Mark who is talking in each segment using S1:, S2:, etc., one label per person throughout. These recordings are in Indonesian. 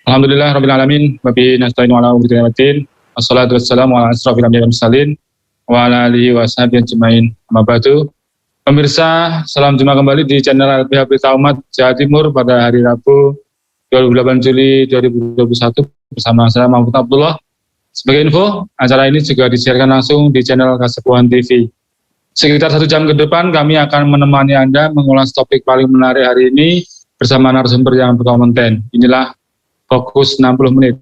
S1: Alhamdulillah rabbil alamin wa bihi nasta'inu ala umuri dinina. Wassalatu wassalamu ala asrofil anbiya'i wal mursalin wa ala alihi wa sahbihi ajmain. Amma ba'du. Pemirsa, salam jumpa kembali di channel LBH Berita Umat Jawa Timur pada hari Rabu 28 Juli 2021 bersama saya Mahfud Abdullah. Sebagai info, acara ini juga disiarkan langsung di channel Kasepuhan TV. Sekitar 1 jam ke depan kami akan menemani Anda mengulas topik paling menarik hari ini bersama narasumber yang berkompeten. Inilah Fokus 60 menit.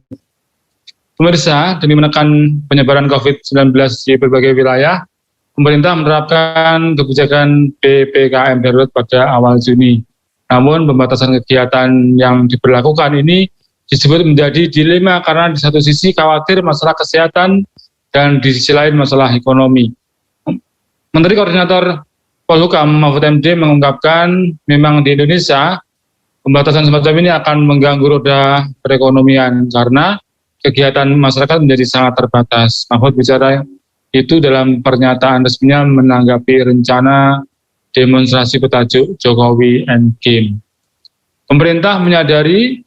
S1: Pemirsa, demi menekan penyebaran COVID-19 di berbagai wilayah, pemerintah menerapkan kebijakan PPKM darurat pada awal Juni. Namun pembatasan kegiatan yang diberlakukan ini disebut menjadi dilema karena di satu sisi khawatir masalah kesehatan dan di sisi lain masalah ekonomi. Menteri Koordinator Polhukam Mahfud MD mengungkapkan memang di Indonesia pembatasan semacam ini akan mengganggu roda perekonomian karena kegiatan masyarakat menjadi sangat terbatas. Mahfud bicara itu dalam pernyataan resminya menanggapi rencana demonstrasi bertajuk Jokowi Endgame. Pemerintah menyadari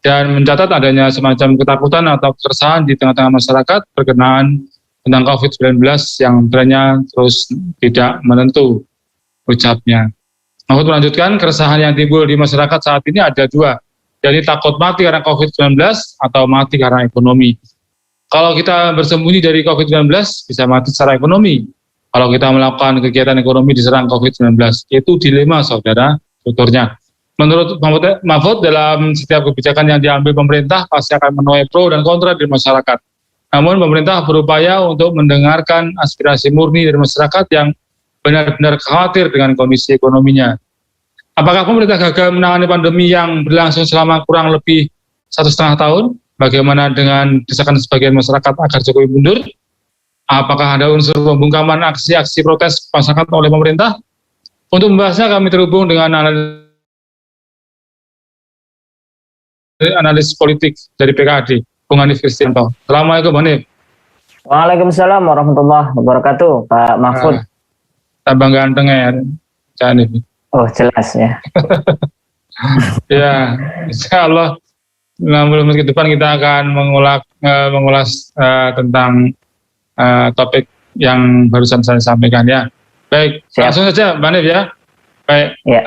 S1: dan mencatat adanya semacam ketakutan atau keresahan di tengah-tengah masyarakat berkenaan tentang COVID-19 yang trennya terus tidak menentu, ucapnya. Mahfud melanjutkan, keresahan yang timbul di masyarakat saat ini ada dua, jadi takut mati karena COVID-19 atau mati karena ekonomi. Kalau kita bersembunyi dari COVID-19, bisa mati secara ekonomi. Kalau kita melakukan kegiatan ekonomi diserang COVID-19, itu dilema saudara, tuturnya. Menurut Mahfud, dalam setiap kebijakan yang diambil pemerintah pasti akan menuai pro dan kontra di masyarakat. Namun pemerintah berupaya untuk mendengarkan aspirasi murni dari masyarakat yang benar-benar khawatir dengan kondisi ekonominya. Apakah pemerintah gagal menangani pandemi yang berlangsung selama kurang lebih 1,5 tahun? Bagaimana dengan desakan sebagian masyarakat agar Jokowi mundur? Apakah ada unsur pembungkaman aksi-aksi protes masyarakat oleh pemerintah? Untuk membahasnya kami terhubung dengan analis politik dari PKAD, Bung Hanif Kristianto. Assalamualaikum Bung Hanif.
S2: Waalaikumsalam warahmatullahi wabarakatuh, Pak Mahfud.
S1: Tambah ganteng ya, Cak Hanif.
S2: Oh jelas ya.
S1: Ya, insya Allah 60 menit ke depan kita akan mengulas tentang topik yang barusan saya sampaikan ya. Baik, langsung saja Mbak Hanif ya. Baik, ya.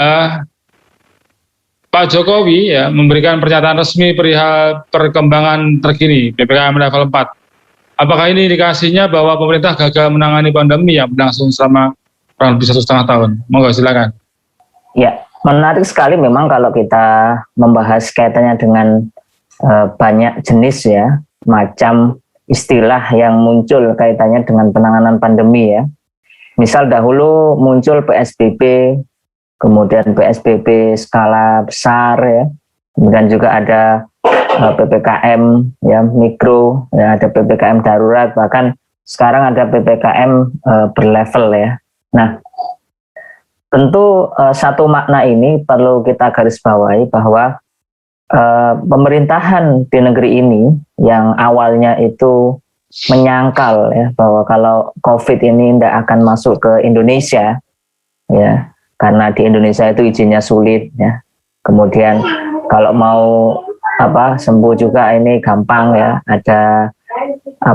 S1: Pak Jokowi ya memberikan pernyataan resmi perihal perkembangan terkini PPKM level 4. Apakah ini indikasinya bahwa pemerintah gagal menangani pandemi yang berlangsung selama kurang lebih 1,5 tahun? Monggo silakan.
S2: Ya, menarik sekali memang kalau kita membahas kaitannya dengan banyak jenis ya, macam istilah yang muncul kaitannya dengan penanganan pandemi ya. Misal dahulu muncul PSBB, kemudian PSBB skala besar ya, kemudian juga ada PPKM ya mikro, ya ada PPKM darurat, bahkan sekarang ada PPKM berlevel ya. Nah, tentu satu makna ini perlu kita garis bawahi bahwa pemerintahan di negeri ini yang awalnya itu menyangkal ya bahwa kalau COVID ini tidak akan masuk ke Indonesia ya, karena di Indonesia itu izinnya sulit ya. Kemudian kalau mau sembuh juga ini gampang ya, ada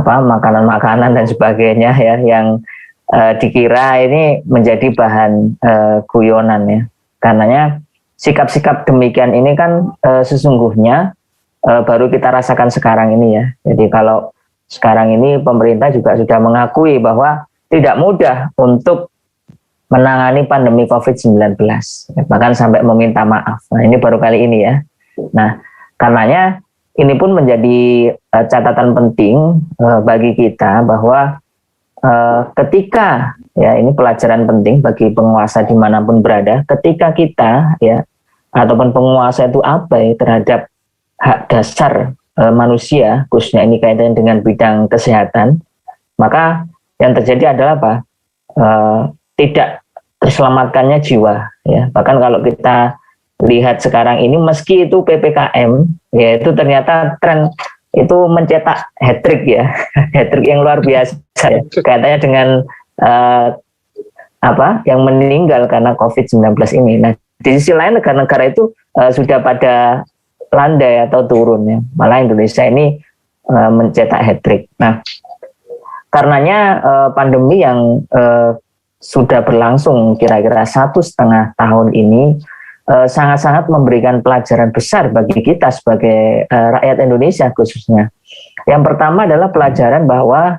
S2: makanan-makanan dan sebagainya ya yang dikira ini menjadi bahan guyonan ya. Karenanya sikap-sikap demikian ini kan sesungguhnya baru kita rasakan sekarang ini ya. Jadi kalau sekarang ini pemerintah juga sudah mengakui bahwa tidak mudah untuk menangani pandemi COVID-19, bahkan sampai meminta maaf. Nah, ini baru kali ini ya. Nah, karenanya ini pun menjadi catatan penting bagi kita bahwa ketika ya ini pelajaran penting bagi penguasa dimanapun berada, ketika kita ya ataupun penguasa itu abai terhadap hak dasar manusia, khususnya ini kaitannya dengan bidang kesehatan, maka yang terjadi adalah apa? Tidak terselamatkannya jiwa ya. Bahkan kalau kita lihat sekarang ini meski itu PPKM ya, itu ternyata tren itu mencetak hat-trick ya, hat-trick yang luar biasa ya. Katanya dengan yang meninggal karena COVID-19 ini. Nah, di sisi lain negara-negara itu sudah pada landai atau turun ya. Malah Indonesia ini mencetak hat-trick. Nah, karenanya pandemi yang sudah berlangsung kira-kira 1,5 tahun ini sangat-sangat memberikan pelajaran besar bagi kita sebagai rakyat Indonesia khususnya. Yang pertama adalah pelajaran bahwa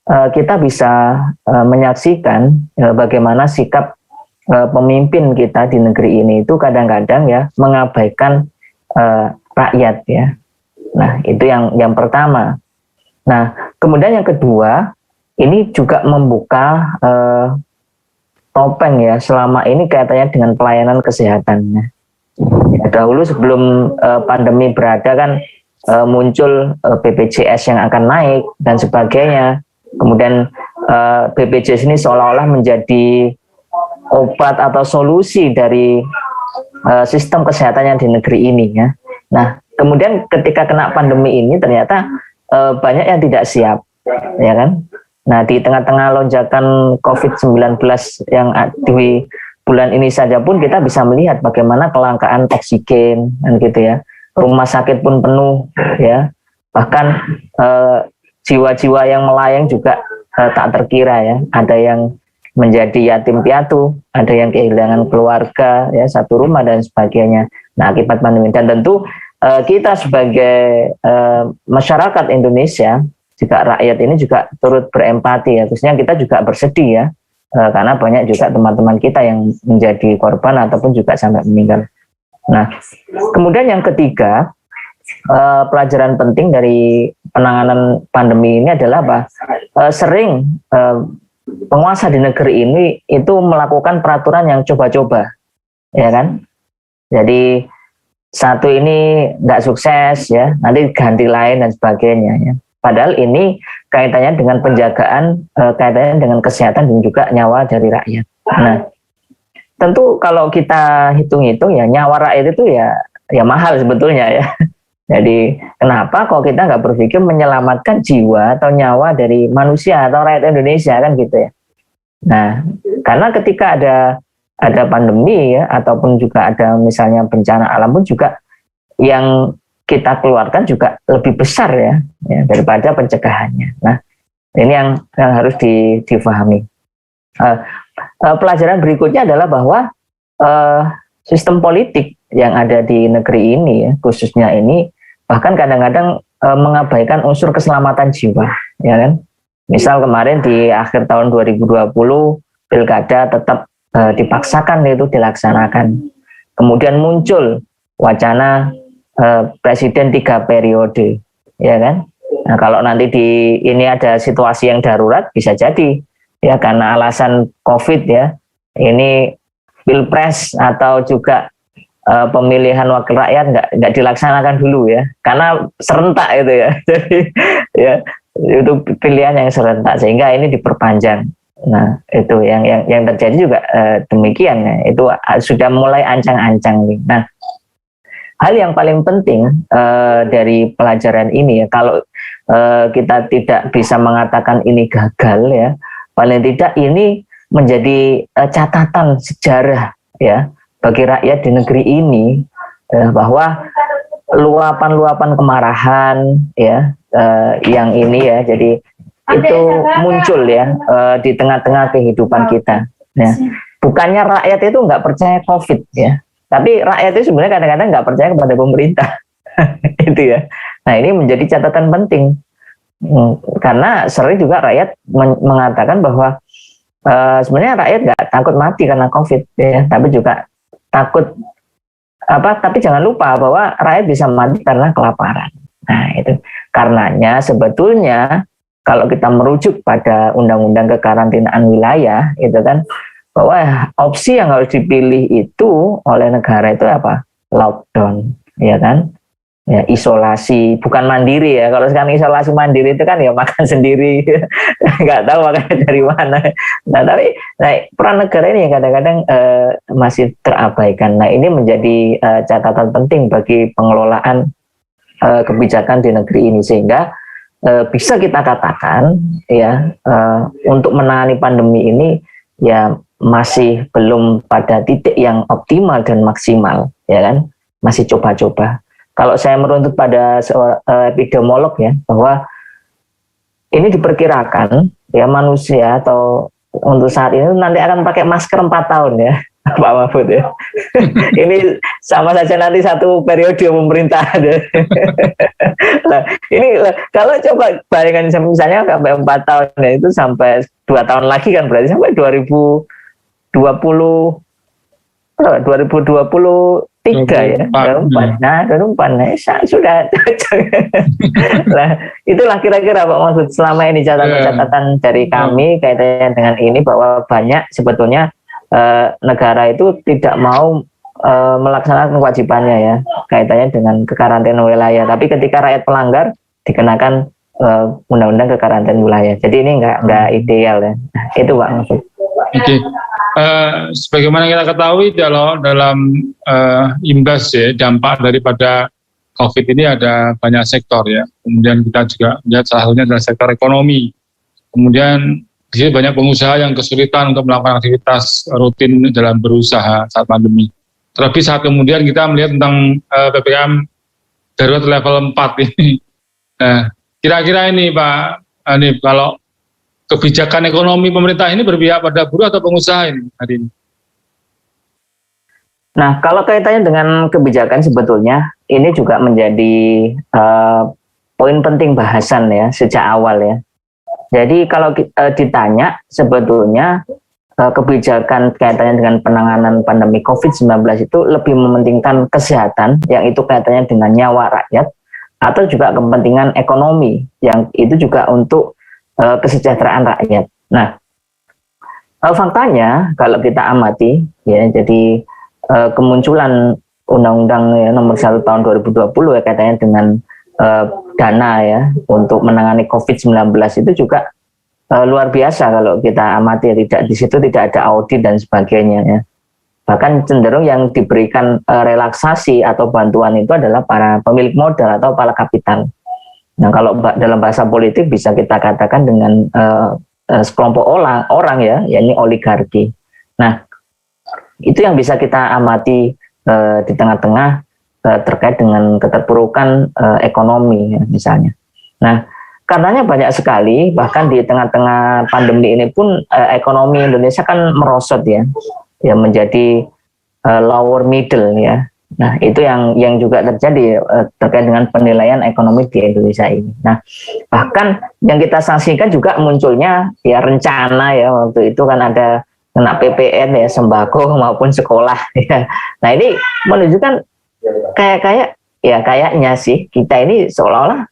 S2: kita bisa menyaksikan bagaimana sikap pemimpin kita di negeri ini itu kadang-kadang ya mengabaikan rakyat ya. Nah, itu yang pertama. Nah, kemudian yang kedua, ini juga membuka topeng ya selama ini kaitannya dengan pelayanan kesehatan. Ya, dahulu sebelum pandemi berada kan muncul BPJS yang akan naik dan sebagainya. Kemudian BPJS ini seolah-olah menjadi obat atau solusi dari sistem kesehatannya di negeri ini ya. Nah, kemudian ketika kena pandemi ini ternyata banyak yang tidak siap, ya kan? Nah, di tengah-tengah lonjakan COVID-19 yang di bulan ini saja pun kita bisa melihat bagaimana kelangkaan oksigen, kan gitu ya. Rumah sakit pun penuh, ya. Bahkan jiwa-jiwa yang melayang juga tak terkira ya. Ada yang menjadi yatim piatu, ada yang kehilangan keluarga, ya, satu rumah dan sebagainya. Nah, akibat pandemi. Dan tentu kita sebagai masyarakat Indonesia, juga rakyat ini juga turut berempati ya, khususnya kita juga bersedih ya, karena banyak juga teman-teman kita yang menjadi korban ataupun juga sampai meninggal. Nah, kemudian yang ketiga, pelajaran penting dari penanganan pandemi ini adalah apa? Sering penguasa di negeri ini itu melakukan peraturan yang coba-coba, ya kan? Jadi satu ini nggak sukses ya, nanti ganti lain dan sebagainya ya. Padahal ini kaitannya dengan penjagaan, kaitannya dengan kesehatan dan juga nyawa dari rakyat. Nah, tentu kalau kita hitung-hitung ya nyawa rakyat itu ya mahal sebetulnya ya. Jadi kenapa kalau kita nggak berpikir menyelamatkan jiwa atau nyawa dari manusia atau rakyat Indonesia kan gitu ya. Nah, karena ketika ada pandemi ya ataupun juga ada misalnya bencana alam pun juga yang kita keluarkan juga lebih besar ya daripada pencegahannya. Nah, ini yang harus difahami. Pelajaran berikutnya adalah bahwa sistem politik yang ada di negeri ini ya, khususnya ini bahkan kadang-kadang mengabaikan unsur keselamatan jiwa, ya kan? Misal kemarin di akhir tahun 2020 pilkada tetap dipaksakan itu dilaksanakan. Kemudian muncul wacana presiden 3 periode, ya kan? Nah, kalau nanti ini ada situasi yang darurat bisa jadi ya karena alasan COVID ya, ini pilpres atau juga pemilihan wakil rakyat nggak dilaksanakan dulu ya, karena serentak itu ya. Jadi ya itu pilihan yang serentak sehingga ini diperpanjang. Nah, itu yang terjadi juga demikian ya. Itu sudah mulai ancang-ancang nih. Nah, hal yang paling penting dari pelajaran ini ya, kalau kita tidak bisa mengatakan ini gagal ya, paling tidak ini menjadi catatan sejarah ya bagi rakyat di negeri ini bahwa luapan-luapan kemarahan ya yang ini ya, jadi itu muncul ya di tengah-tengah kehidupan kita. Ya. Bukannya rakyat itu nggak percaya COVID ya. Tapi rakyat itu sebenarnya kadang-kadang nggak percaya kepada pemerintah, itu ya. Nah, ini menjadi catatan penting karena sering juga rakyat mengatakan bahwa sebenarnya rakyat nggak takut mati karena COVID, ya, tapi juga takut tapi jangan lupa bahwa rakyat bisa mati karena kelaparan. Nah, itu karenanya sebetulnya kalau kita merujuk pada undang-undang kekarantinaan wilayah, itu kan bahwa opsi yang harus dipilih itu oleh negara itu apa? Lockdown, ya kan? Ya, isolasi, bukan mandiri ya. Kalau sekarang isolasi mandiri itu kan ya makan sendiri, nggak tahu makannya dari mana. Nah, tapi peran negara ini kadang-kadang masih terabaikan. Nah, ini menjadi catatan penting bagi pengelolaan kebijakan di negeri ini sehingga bisa kita katakan ya untuk menangani pandemi ini ya masih belum pada titik yang optimal dan maksimal, ya kan? Masih coba-coba. kalau saya meruntut pada seorang epidemiolog ya, bahwa ini diperkirakan ya manusia atau untuk saat ini nanti akan pakai masker 4 tahun ya, Pak Mahfud ya. Ini sama saja nanti satu periode pemerintahan ya. Nah, ini kalau coba bayangkan misalnya sampai 4 tahun ya, itu sampai 2 tahun lagi kan berarti sampai 2023 ya, 2024. Nah, 2024 nah, sudah. Nah, itulah kira-kira Pak Mahfud selama ini catatan dari kami kaitannya dengan ini, bahwa banyak sebetulnya negara itu tidak mau melaksanakan kewajibannya ya kaitannya dengan kekarantinaan wilayah, tapi ketika rakyat pelanggar dikenakan undang-undang kekarantinaan wilayah. Jadi ini nggak ideal ya. Nah, itu Pak Mahfud.
S1: Oke. Sebagaimana kita ketahui dalam imbas ya, dampak daripada COVID ini ada banyak sektor ya. Kemudian kita juga lihat salah satunya adalah sektor ekonomi. Kemudian di sini banyak pengusaha yang kesulitan untuk melakukan aktivitas rutin dalam berusaha saat pandemi. Terlebih saat kemudian kita melihat tentang PPKM darurat level 4 ini. Nah, kira-kira ini Pak Hanif, kalau kebijakan ekonomi pemerintah ini berpihak pada buruh atau pengusaha ini hari ini?
S2: Nah, kalau kaitannya dengan kebijakan sebetulnya ini juga menjadi poin penting bahasan ya sejak awal ya. Jadi kalau ditanya sebetulnya kebijakan kaitannya dengan penanganan pandemi COVID-19 itu lebih mementingkan kesehatan yang itu kaitannya dengan nyawa rakyat, atau juga kepentingan ekonomi yang itu juga untuk kesejahteraan rakyat. Nah, faktanya kalau kita amati ya, jadi kemunculan Undang-Undang ya, nomor 1 tahun 2020 ya kaitannya dengan dana ya untuk menangani COVID-19 itu juga luar biasa kalau kita amati ya, di situ tidak ada audit dan sebagainya ya. Bahkan cenderung yang diberikan relaksasi atau bantuan itu adalah para pemilik modal atau para kapital. Nah, kalau dalam bahasa politik bisa kita katakan dengan sekelompok orang ya, yakni oligarki. Nah, itu yang bisa kita amati di tengah-tengah terkait dengan keterpurukan ekonomi ya, misalnya. Nah, karenanya banyak sekali, bahkan di tengah-tengah pandemi ini pun ekonomi Indonesia kan merosot ya menjadi lower middle ya. Nah, itu yang juga terjadi terkait dengan penilaian ekonomi di Indonesia ini. Nah, bahkan yang kita saksikan juga munculnya ya rencana ya, waktu itu kan ada kena PPN ya, sembako maupun sekolah ya. Nah, ini menunjukkan kayaknya sih kita ini seolah-olah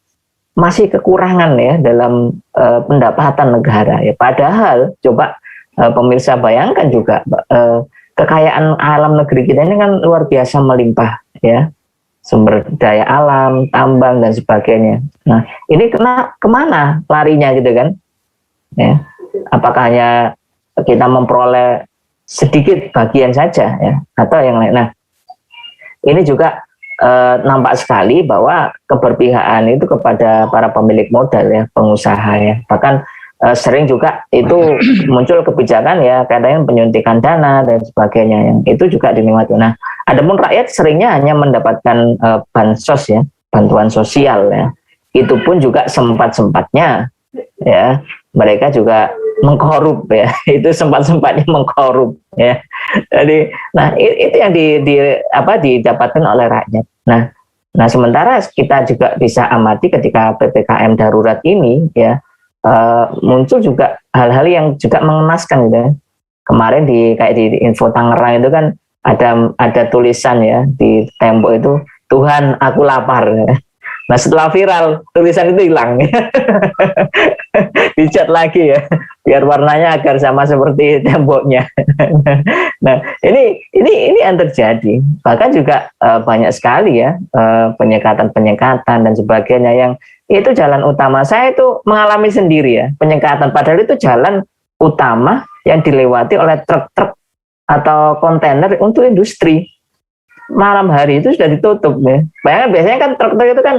S2: masih kekurangan ya dalam pendapatan negara ya. Padahal coba pemirsa bayangkan juga kekayaan alam negeri kita ini kan luar biasa melimpah ya, sumber daya alam, tambang dan sebagainya. Nah, ini kemana larinya gitu kan? Ya, apakah hanya kita memperoleh sedikit bagian saja ya, atau yang lain? Nah, ini juga nampak sekali bahwa keberpihakan itu kepada para pemilik modal ya, pengusaha ya. Bahkan sering juga itu muncul kebijakan ya kadang penyuntikan dana dan sebagainya yang itu juga dinikmati. Nah, adapun rakyat seringnya hanya mendapatkan bansos ya, bantuan sosial ya. Itu pun juga sempat-sempatnya ya mereka juga mengkorup ya. Itu sempat-sempatnya mengkorup ya. Jadi nah itu yang didapatkan oleh rakyat. Nah sementara kita juga bisa amati ketika PPKM darurat ini ya muncul juga hal-hal yang juga mengenaskan gitu ya. Kemarin kayak di Info Tangerang itu kan ada tulisan ya di tembok itu, Tuhan aku lapar. Nah setelah viral tulisan itu hilang, dicat lagi ya, biar warnanya agar sama seperti temboknya. Nah ini yang terjadi. Bahkan juga banyak sekali ya penyekatan dan sebagainya yang itu jalan utama. Saya itu mengalami sendiri ya penyekatan. Padahal itu jalan utama yang dilewati oleh truk-truk atau kontainer untuk industri. Malam hari itu sudah ditutup ya. Bayangkan biasanya kan truk-truk itu kan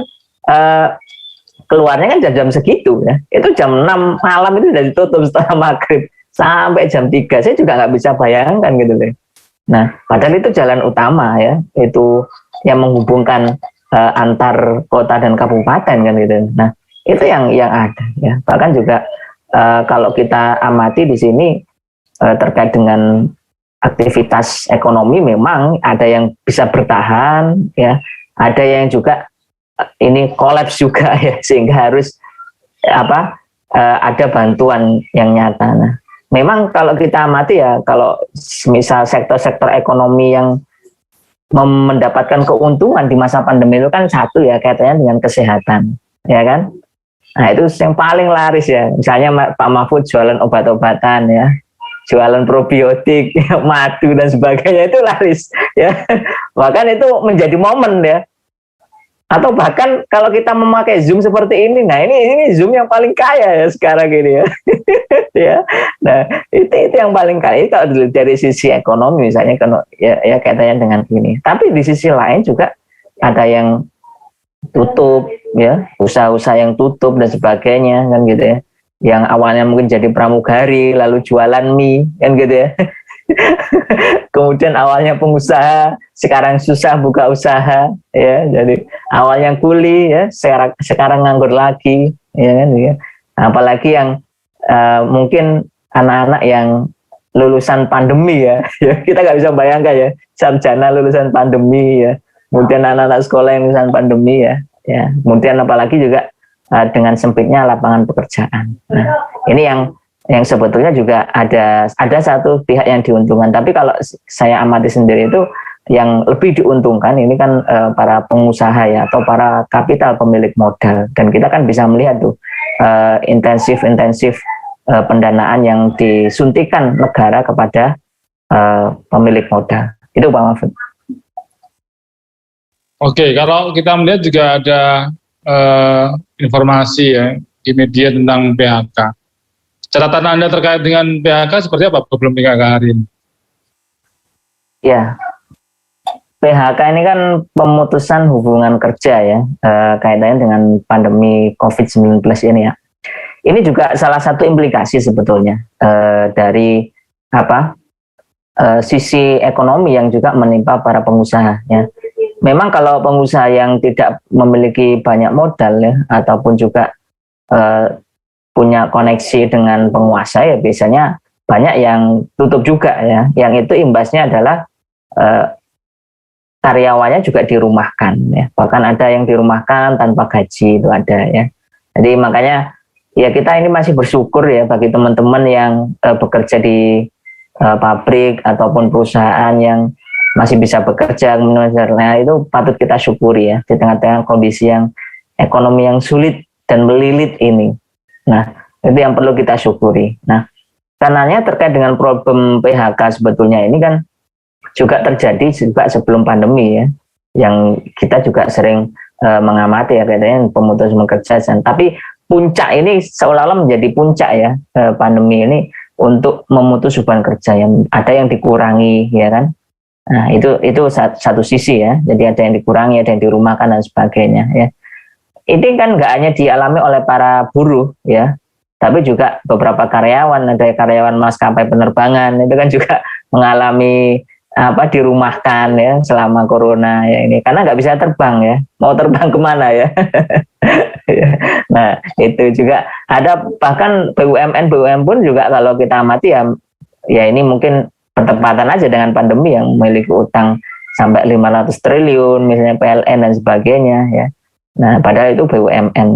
S2: keluarnya kan jam segitu ya. Itu jam 6 malam itu sudah ditutup setelah maghrib sampai jam 3. Saya juga nggak bisa bayangkan gitu deh. Nah, padahal itu jalan utama ya, itu yang menghubungkan antar kota dan kabupaten kan gitu. Nah, itu yang ada ya. Bahkan juga kalau kita amati di sini terkait dengan aktivitas ekonomi memang ada yang bisa bertahan ya, ada yang juga ini kolaps juga ya, sehingga harus ada bantuan yang nyata. Nah, memang kalau kita amati ya, kalau misal sektor-sektor ekonomi yang mendapatkan keuntungan di masa pandemi itu kan satu ya, kaitannya dengan kesehatan, ya kan? Nah, itu yang paling laris ya. Misalnya Pak Mahfud jualan obat-obatan ya, jualan probiotik, madu dan sebagainya, itu laris ya. Bahkan itu menjadi momen ya. Atau bahkan kalau kita memakai Zoom seperti ini, nah ini Zoom yang paling kaya ya sekarang ini ya. Ya. Nah, itu yang paling kaya kalau dari sisi ekonomi misalnya ya kaitannya dengan ini. Tapi di sisi lain juga ada yang tutup ya, usaha-usaha yang tutup dan sebagainya kan gitu ya. Yang awalnya mungkin jadi pramugari lalu jualan mie kan gitu ya. Kemudian awalnya pengusaha, sekarang susah buka usaha ya. Jadi awalnya kuli ya, sekarang nganggur lagi ya kan ya. Apalagi yang mungkin anak-anak yang lulusan pandemi ya, kita nggak bisa bayangkan ya, sarjana lulusan pandemi ya, kemudian anak-anak sekolah yang lulusan pandemi ya, kemudian apalagi juga dengan sempitnya lapangan pekerjaan. Nah, ini yang sebetulnya juga ada satu pihak yang diuntungkan, tapi kalau saya amati sendiri itu yang lebih diuntungkan ini kan para pengusaha ya, atau para kapital pemilik modal, dan kita kan bisa melihat tuh intensif pendanaan yang disuntikan negara kepada pemilik modal. Itu Pak Mahfud.
S1: Oke, kalau kita melihat juga ada informasi ya di media tentang PHK. Catatan Anda terkait dengan PHK seperti apa problem PHK hari ini?
S2: Ya, PHK ini kan pemutusan hubungan kerja ya, kaitannya dengan pandemi COVID-19 ini ya. Ini juga salah satu implikasi sebetulnya dari sisi ekonomi yang juga menimpa para pengusaha ya. Memang kalau pengusaha yang tidak memiliki banyak modal ya, ataupun juga punya koneksi dengan penguasa ya, biasanya banyak yang tutup juga ya. Yang itu imbasnya adalah karyawannya juga dirumahkan ya. Bahkan ada yang dirumahkan tanpa gaji, itu ada ya. Jadi makanya ya kita ini masih bersyukur ya bagi teman-teman yang bekerja di pabrik ataupun perusahaan yang masih bisa bekerja. Nah, itu patut kita syukuri ya di tengah-tengah kondisi yang ekonomi yang sulit dan melilit ini. Nah, itu yang perlu kita syukuri. Nah, karenanya terkait dengan problem PHK sebetulnya ini kan juga terjadi juga sebelum pandemi ya, yang kita juga sering mengamati ya kaitannya pemutusan pekerjaan. Tapi puncak ini seolah-olah menjadi puncak ya pandemi ini untuk memutus hubungan kerja, yang ada yang dikurangi ya kan. Nah, itu satu sisi ya. Jadi ada yang dikurangi, ada yang dirumahkan dan sebagainya ya. Ini kan nggak hanya dialami oleh para buruh ya, tapi juga beberapa karyawan, ada karyawan maskapai penerbangan itu kan juga mengalami dirumahkan ya selama corona ya ini, karena nggak bisa terbang ya, mau terbang kemana ya. Nah, itu juga ada, bahkan BUMN pun juga kalau kita amati ya ini mungkin bertepatan aja dengan pandemi yang memiliki utang sampai 500 triliun misalnya PLN dan sebagainya ya. Nah, padahal itu BUMN.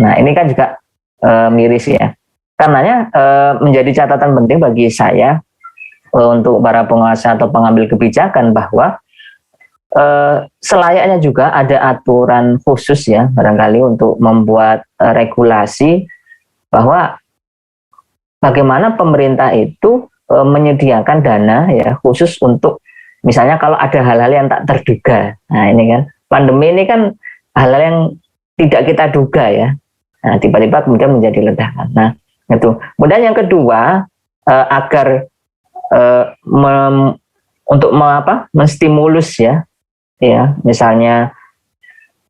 S2: Nah, ini kan juga miris ya. Karenanya menjadi catatan penting bagi saya untuk para penguasa atau pengambil kebijakan bahwa selayaknya juga ada aturan khusus ya, barangkali untuk membuat regulasi bahwa bagaimana pemerintah itu menyediakan dana ya khusus untuk misalnya kalau ada hal-hal yang tak terduga. Nah, ini kan pandemi ini kan hal-hal yang tidak kita duga ya. Nah, tiba-tiba kemudian menjadi ledakan. Nah, itu. Kemudian yang kedua, agar untuk menstimulus ya, misalnya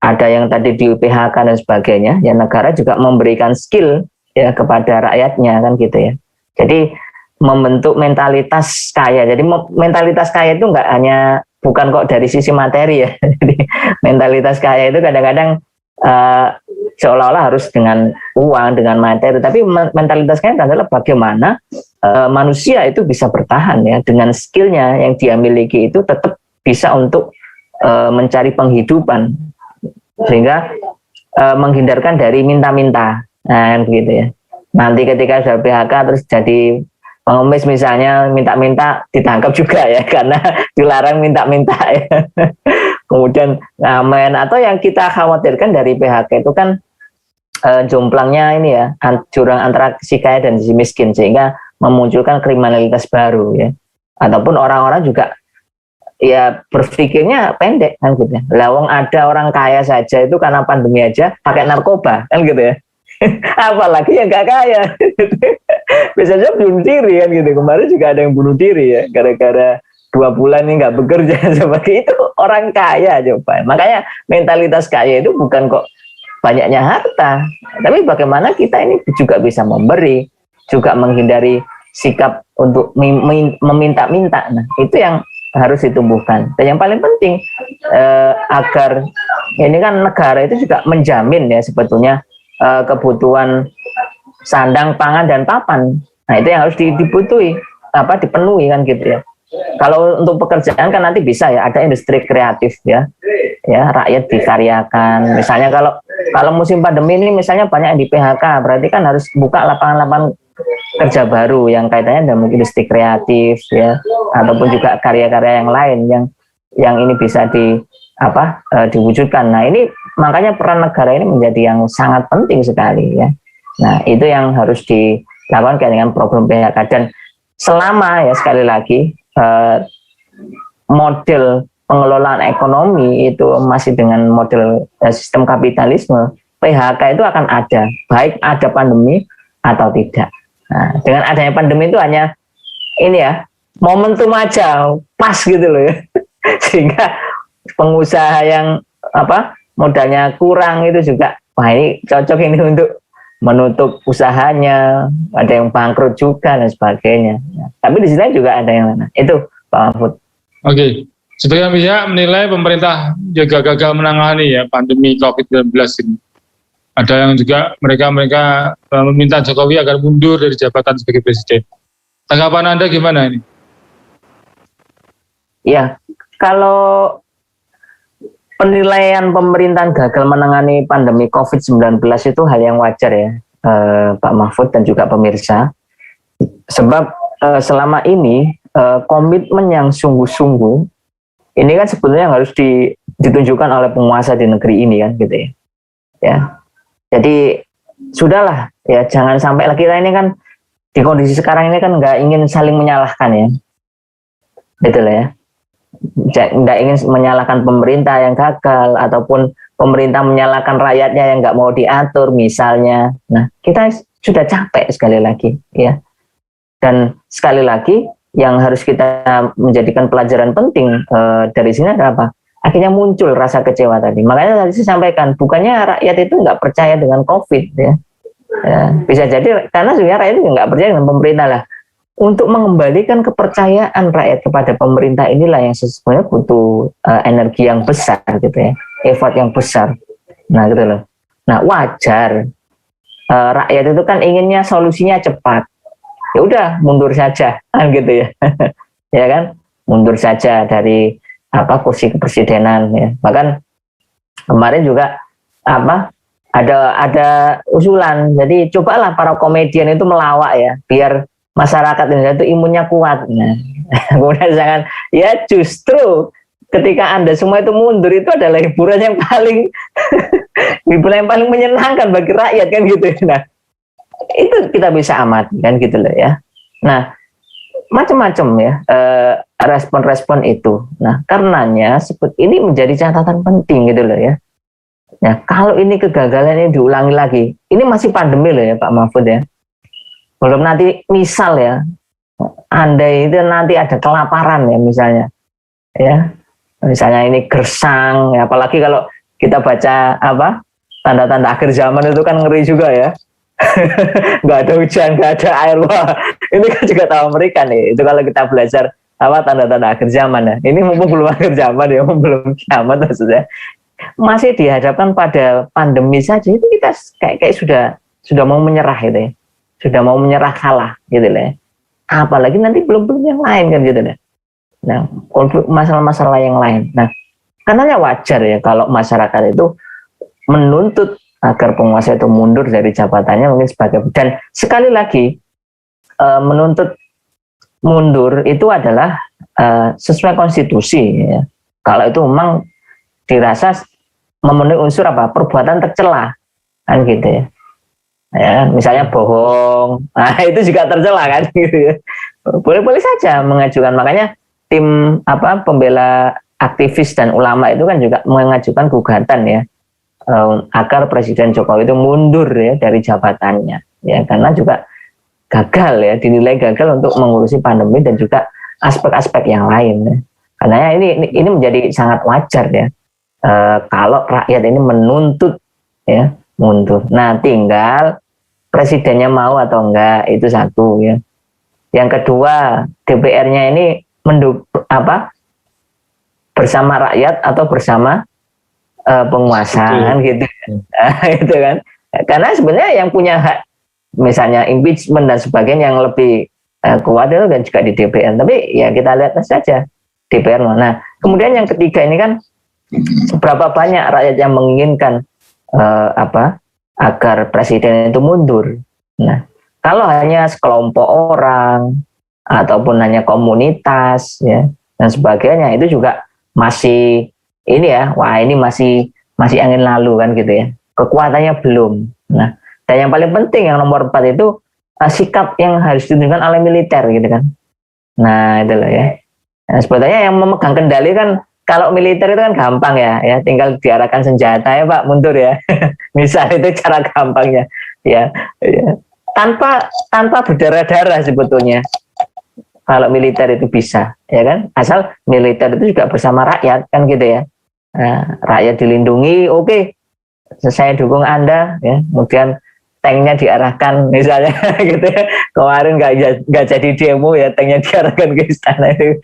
S2: ada yang tadi di PHK dan sebagainya, ya negara juga memberikan skill ya kepada rakyatnya kan gitu ya. Jadi membentuk mentalitas kaya. Jadi mentalitas kaya itu nggak hanya bukan kok dari sisi materi ya. Jadi mentalitas kaya itu kadang-kadang seolah-olah harus dengan uang, dengan materi, tapi mentalitas kaya adalah bagaimana manusia itu bisa bertahan ya dengan skillnya yang dia miliki itu tetap bisa untuk mencari penghidupan sehingga menghindarkan dari minta-minta, nah gitu ya. Nanti ketika sudah PHK terus jadi pengemis misalnya minta-minta ditangkap juga ya karena dilarang minta-minta ya. Kemudian ngamen, atau yang kita khawatirkan dari PHK itu kan jomplangnya ini ya, jurang antara si kaya dan si miskin sehingga memunculkan kriminalitas baru ya. Ataupun orang-orang juga ya berpikirnya pendek kan gitu ya. Lawang ada orang kaya saja itu karena pandemi aja pakai narkoba kan gitu ya. Apalagi yang gak kaya. Bisa saja bunuh diri kan gitu. Kemarin juga ada yang bunuh diri ya gara-gara 2 bulan ini nggak bekerja. Seperti itu orang kaya coba. Makanya mentalitas kaya itu bukan kok banyaknya harta, tapi bagaimana kita ini juga bisa memberi, juga menghindari sikap untuk meminta-minta. Nah itu yang harus ditumbuhkan. Dan yang paling penting agar ini kan negara itu juga menjamin ya sebetulnya kebutuhan sandang, pangan dan papan. Nah itu yang harus dibutuhi, dipenuhi kan gitu ya. Kalau untuk pekerjaan kan nanti bisa ya ada industri kreatif ya rakyat dikaryakan. Misalnya kalau musim pandemi ini misalnya banyak yang di PHK, berarti kan harus buka lapangan-lapangan kerja baru yang kaitannya dengan industri kreatif ya, ataupun juga karya-karya yang lain yang ini bisa diwujudkan. Nah ini makanya peran negara ini menjadi yang sangat penting sekali ya. Nah itu yang harus dilakukan dengan program PHK, dan selama ya sekali lagi model pengelolaan ekonomi itu masih dengan model sistem kapitalisme, PHK itu akan ada, baik ada pandemi atau tidak. Nah, dengan adanya pandemi itu hanya ini ya, momentum aja, pas gitu loh ya. Sehingga pengusaha yang modalnya kurang itu juga, wah ini cocok ini untuk menutup usahanya, ada yang bangkrut juga dan sebagainya. Nah, tapi di sini juga ada yang lain. Itu Pak Mahfud.
S1: Oke. Sebagian pihak menilai pemerintah juga gagal menangani ya pandemi COVID-19 ini. Ada yang juga mereka meminta Jokowi agar mundur dari jabatan sebagai presiden. Tanggapan Anda gimana ini?
S2: Ya, kalau penilaian pemerintahan gagal menangani pandemi COVID-19 itu hal yang wajar ya, Pak Mahfud dan juga pemirsa. Sebab selama ini komitmen yang sungguh-sungguh ini kan sebetulnya yang harus ditunjukkan oleh penguasa di negeri ini kan gitu ya. Ya. Jadi sudahlah ya, jangan sampai lagi, kita ini kan di kondisi sekarang ini kan nggak ingin saling menyalahkan ya. Betul ya. Nggak ingin menyalahkan pemerintah yang gagal ataupun pemerintah menyalahkan rakyatnya yang nggak mau diatur misalnya. Nah kita sudah capek sekali lagi ya. Dan sekali lagi yang harus kita menjadikan pelajaran penting dari sini adalah apa? Akhirnya muncul rasa kecewa tadi. Makanya tadi saya sampaikan, bukannya rakyat itu nggak percaya dengan COVID ya. Bisa jadi karena sebenarnya rakyat itu nggak percaya dengan pemerintah lah. Untuk mengembalikan kepercayaan rakyat kepada pemerintah inilah yang sebenarnya butuh energi yang besar gitu ya, effort yang besar. Nah gitu loh. Nah wajar, rakyat itu kan inginnya solusinya cepat. Ya udah mundur saja kan gitu ya. Ya kan, mundur saja dari kursi kepresidenan ya. Bahkan kemarin juga ada usulan, jadi cobalah para komedian itu melawak ya biar masyarakat Indonesia itu imunnya kuat. Nah, kemudian jangan ya, justru ketika Anda semua itu mundur itu adalah hiburan yang paling menyenangkan bagi rakyat kan gitu. Nah, itu kita bisa amati kan gitu loh ya. Nah, macam-macam ya respon-respon itu. Nah, karenanya ini menjadi catatan penting gitu loh ya. Nah, kalau ini kegagalan ini diulangi lagi, ini masih pandemi loh ya Pak Mahfud ya. Belum nanti misal ya, andai itu nanti ada kelaparan ya misalnya, ini gersang, ya, apalagi kalau kita baca tanda-tanda akhir zaman itu kan ngeri juga ya. Nggak ada hujan, nggak ada air, wah ini kan juga tahu mereka nih. Itu kalau kita belajar tanda-tanda akhir zaman ya. Ini mumpung belum akhir zaman ya, mumpung belum kiamat maksudnya. Masih dihadapkan pada pandemi saja itu kita kayak sudah mau menyerah gitu ya. Sudah mau menyerah kalah gitu ya. Apalagi nanti belum yang lain kan gitu ya. Nah, konflik masalah-masalah yang lain. Nah, karenanya wajar ya kalau masyarakat itu menuntut agar penguasa itu mundur dari jabatannya mungkin sebagai, dan sekali lagi menuntut mundur itu adalah sesuai konstitusi ya. Kalau itu memang dirasa memenuhi unsur perbuatan tercela kan gitu ya. Ya, misalnya bohong, nah itu juga tercela kan gitu ya. Boleh-boleh saja mengajukan, makanya tim pembela aktivis dan ulama itu kan juga mengajukan gugatan ya agar Presiden Jokowi itu mundur ya dari jabatannya ya, karena juga gagal ya, dinilai gagal untuk mengurusi pandemi dan juga aspek-aspek yang lain ya. Karena ini menjadi sangat wajar ya kalau rakyat ini menuntut ya mundur. Nah, tinggal presidennya mau atau enggak, itu satu ya. Yang kedua, DPR-nya ini bersama rakyat atau bersama penguasa kan gitu. Itu kan. Karena sebenarnya yang punya hak misalnya impeachment dan sebagainya yang lebih kuat itu kan juga di DPR. Tapi ya kita lihat saja DPR. Nah, kemudian yang ketiga ini kan seberapa banyak rakyat yang menginginkan agar presiden itu mundur. Nah, kalau hanya sekelompok orang ataupun hanya komunitas ya dan sebagainya, itu juga masih ini ya, wah ini masih angin lalu kan gitu ya. Kekuatannya belum. Nah, dan yang paling penting yang nomor 4 itu sikap yang harus ditunjukkan oleh militer gitu kan. Nah, itu loh ya. Nah, sebetulnya yang memegang kendali kan, kalau militer itu kan gampang ya, tinggal diarahkan senjata ya Pak, mundur ya. Misal itu cara gampangnya ya. Tanpa berdarah-darah sebetulnya. Kalau militer itu bisa, ya kan? Asal militer itu juga bersama rakyat kan gitu ya. Nah, rakyat dilindungi, oke. Saya dukung Anda ya. Kemudian tanknya diarahkan misalnya gitu ya. Kemarin nggak jadi demo ya, tanknya diarahkan ke istana itu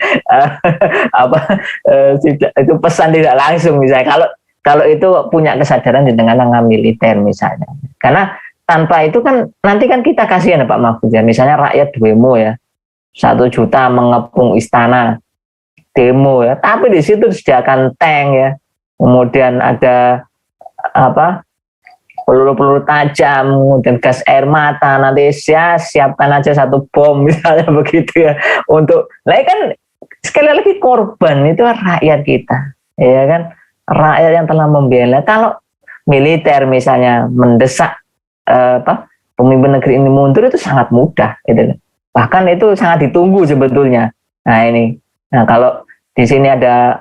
S2: itu pesan tidak langsung misalnya. Kalau itu punya kesadaran di tengah-tengah militer misalnya. Karena tanpa itu kan nanti kan kita kasihan Pak Mahfud ya. Misalnya rakyat demo ya, 1 juta mengepung istana demo ya, tapi di situ disediakan tank ya, kemudian ada peluru-peluru tajam, kemudian gas air mata, nanti siapkan aja 1 bom misalnya begitu ya, untuk, kan sekali lagi korban itu rakyat kita, ya kan, rakyat yang telah membela. Kalau militer misalnya mendesak pemimpin negeri ini mundur itu sangat mudah, gitu. Bahkan itu sangat ditunggu sebetulnya. Nah kalau di sini ada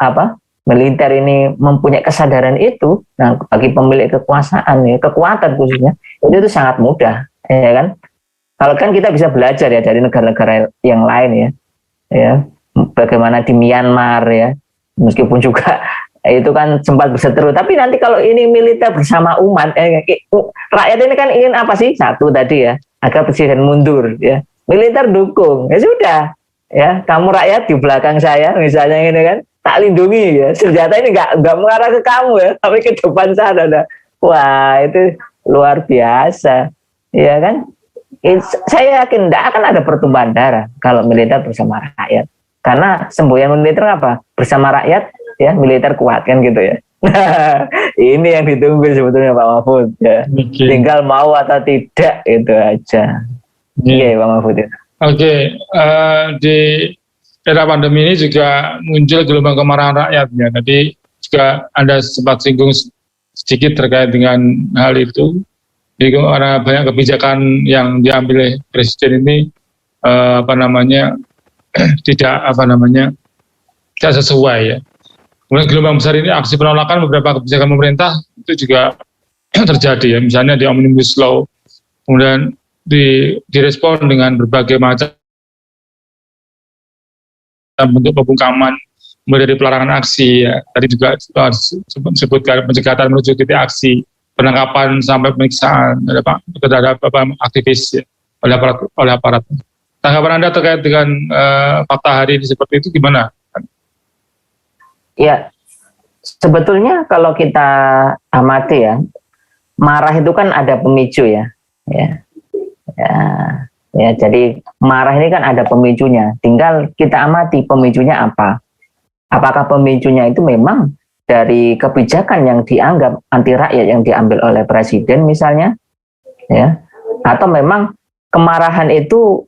S2: militer ini mempunyai kesadaran itu, nah bagi pemilik kekuasaan ya, kekuatan khususnya itu sangat mudah, ya kan? Kalau kan kita bisa belajar ya dari negara-negara yang lain ya, bagaimana di Myanmar ya, meskipun juga itu kan sempat berseteru, tapi nanti kalau ini militer bersama umat, rakyat ini kan ingin apa sih? Satu tadi ya, agar presiden mundur ya, militer dukung, ya sudah ya, kamu rakyat di belakang saya misalnya ini kan, tak lindungi ya, senjata ini nggak mengarah ke kamu ya, tapi ke depan sana. Wah itu luar biasa, ya kan? Saya yakin tidak akan ada pertumpahan darah kalau militer bersama rakyat, karena semboyan militer apa? Bersama rakyat ya, militer kuat kan gitu ya. Nah, ini yang ditunggu sebetulnya Pak Mahfud ya. Tinggal mau atau tidak itu aja. Iya Pak Mahfud ya.
S1: Di era pandemi ini juga muncul gelombang kemarahan rakyatnya. Tadi juga Anda sempat singgung sedikit terkait dengan hal itu. Jadi karena banyak kebijakan yang diambil oleh presiden ini tidak sesuai ya. Kemudian gelombang besar ini aksi penolakan beberapa kebijakan pemerintah itu juga terjadi ya. Misalnya di Omnibus Law, kemudian direspon dengan berbagai macam bentuk pembungkaman, mulai dari pelarangan aksi ya. Tadi juga disebutkan pencegatan menuju titik aksi, penangkapan sampai pemeriksaan terhadap aktivis ya, oleh aparat. Tanggapan Anda terkait dengan fakta hari ini seperti itu gimana?
S2: Ya, sebetulnya kalau kita amati ya, marah itu kan ada pemicu ya. Ya, ya, ya, jadi marah ini kan ada pemicunya. Tinggal kita amati pemicunya apa. Apakah pemicunya itu memang dari kebijakan yang dianggap anti rakyat yang diambil oleh presiden misalnya, ya, atau memang kemarahan itu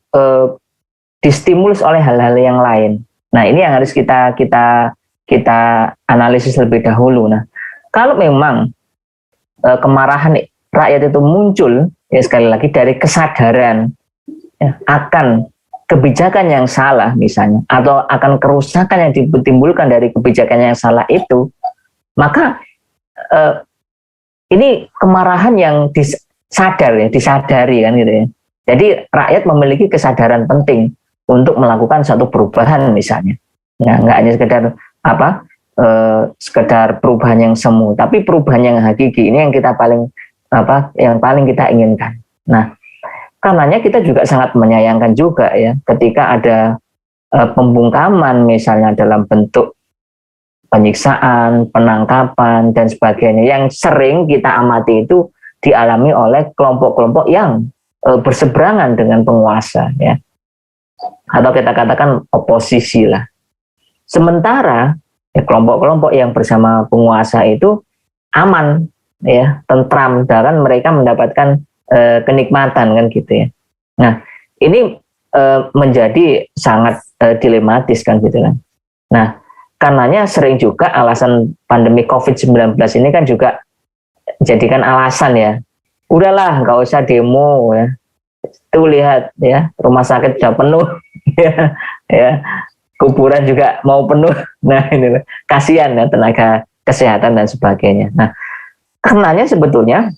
S2: distimulus oleh hal-hal yang lain. Nah, ini yang harus kita analisis lebih dahulu. Nah, kalau memang kemarahan rakyat itu muncul, ya sekali lagi dari kesadaran ya, akan kebijakan yang salah misalnya, atau akan kerusakan yang ditimbulkan dari kebijakan yang salah itu, maka ini kemarahan yang disadari kan gitu ya. Jadi rakyat memiliki kesadaran penting untuk melakukan satu perubahan misalnya. Nah, nggak hanya sekedar perubahan yang semu, tapi perubahan yang hakiki. Ini yang kita paling kita inginkan. Nah, karenanya kita juga sangat menyayangkan juga ya ketika ada pembungkaman misalnya dalam bentuk penyiksaan, penangkapan dan sebagainya yang sering kita amati itu dialami oleh kelompok-kelompok yang berseberangan dengan penguasa ya. Atau kita katakan oposisi lah. Sementara ya, kelompok-kelompok yang bersama penguasa itu aman ya, tentram, dan mereka mendapatkan kenikmatan kan gitu ya. Nah, ini menjadi sangat dilematis kan gitu kan. Nah, karenanya sering juga alasan pandemi COVID-19 ini kan juga jadikan alasan ya. Udahlah, nggak usah demo ya. Tuh lihat ya, rumah sakit sudah penuh ya, ya. Kuburan juga mau penuh. Nah, ini kasihan ya tenaga kesehatan dan sebagainya. Nah, karenanya sebetulnya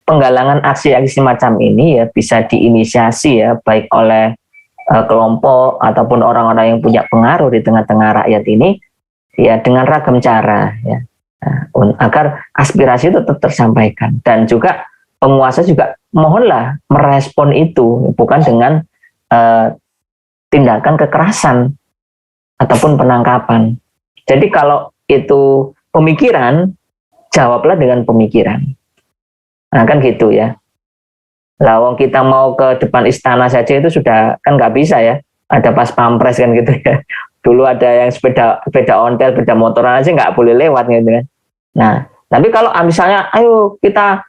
S2: penggalangan aksi-aksi semacam ini ya bisa diinisiasi ya baik oleh kelompok ataupun orang-orang yang punya pengaruh di tengah-tengah rakyat ini ya dengan ragam cara ya. Nah, agar aspirasi itu tetap tersampaikan, dan juga penguasa juga mohonlah merespon itu bukan dengan tindakan kekerasan ataupun penangkapan. Jadi kalau itu pemikiran, jawablah dengan pemikiran. Nah kan gitu ya. Lawang kita mau ke depan istana saja itu sudah kan nggak bisa ya. Ada pas pampres kan gitu ya. Dulu ada yang sepeda ontel, sepeda motoran aja nggak boleh lewat gitu kan. Nah, tapi kalau misalnya, ayo kita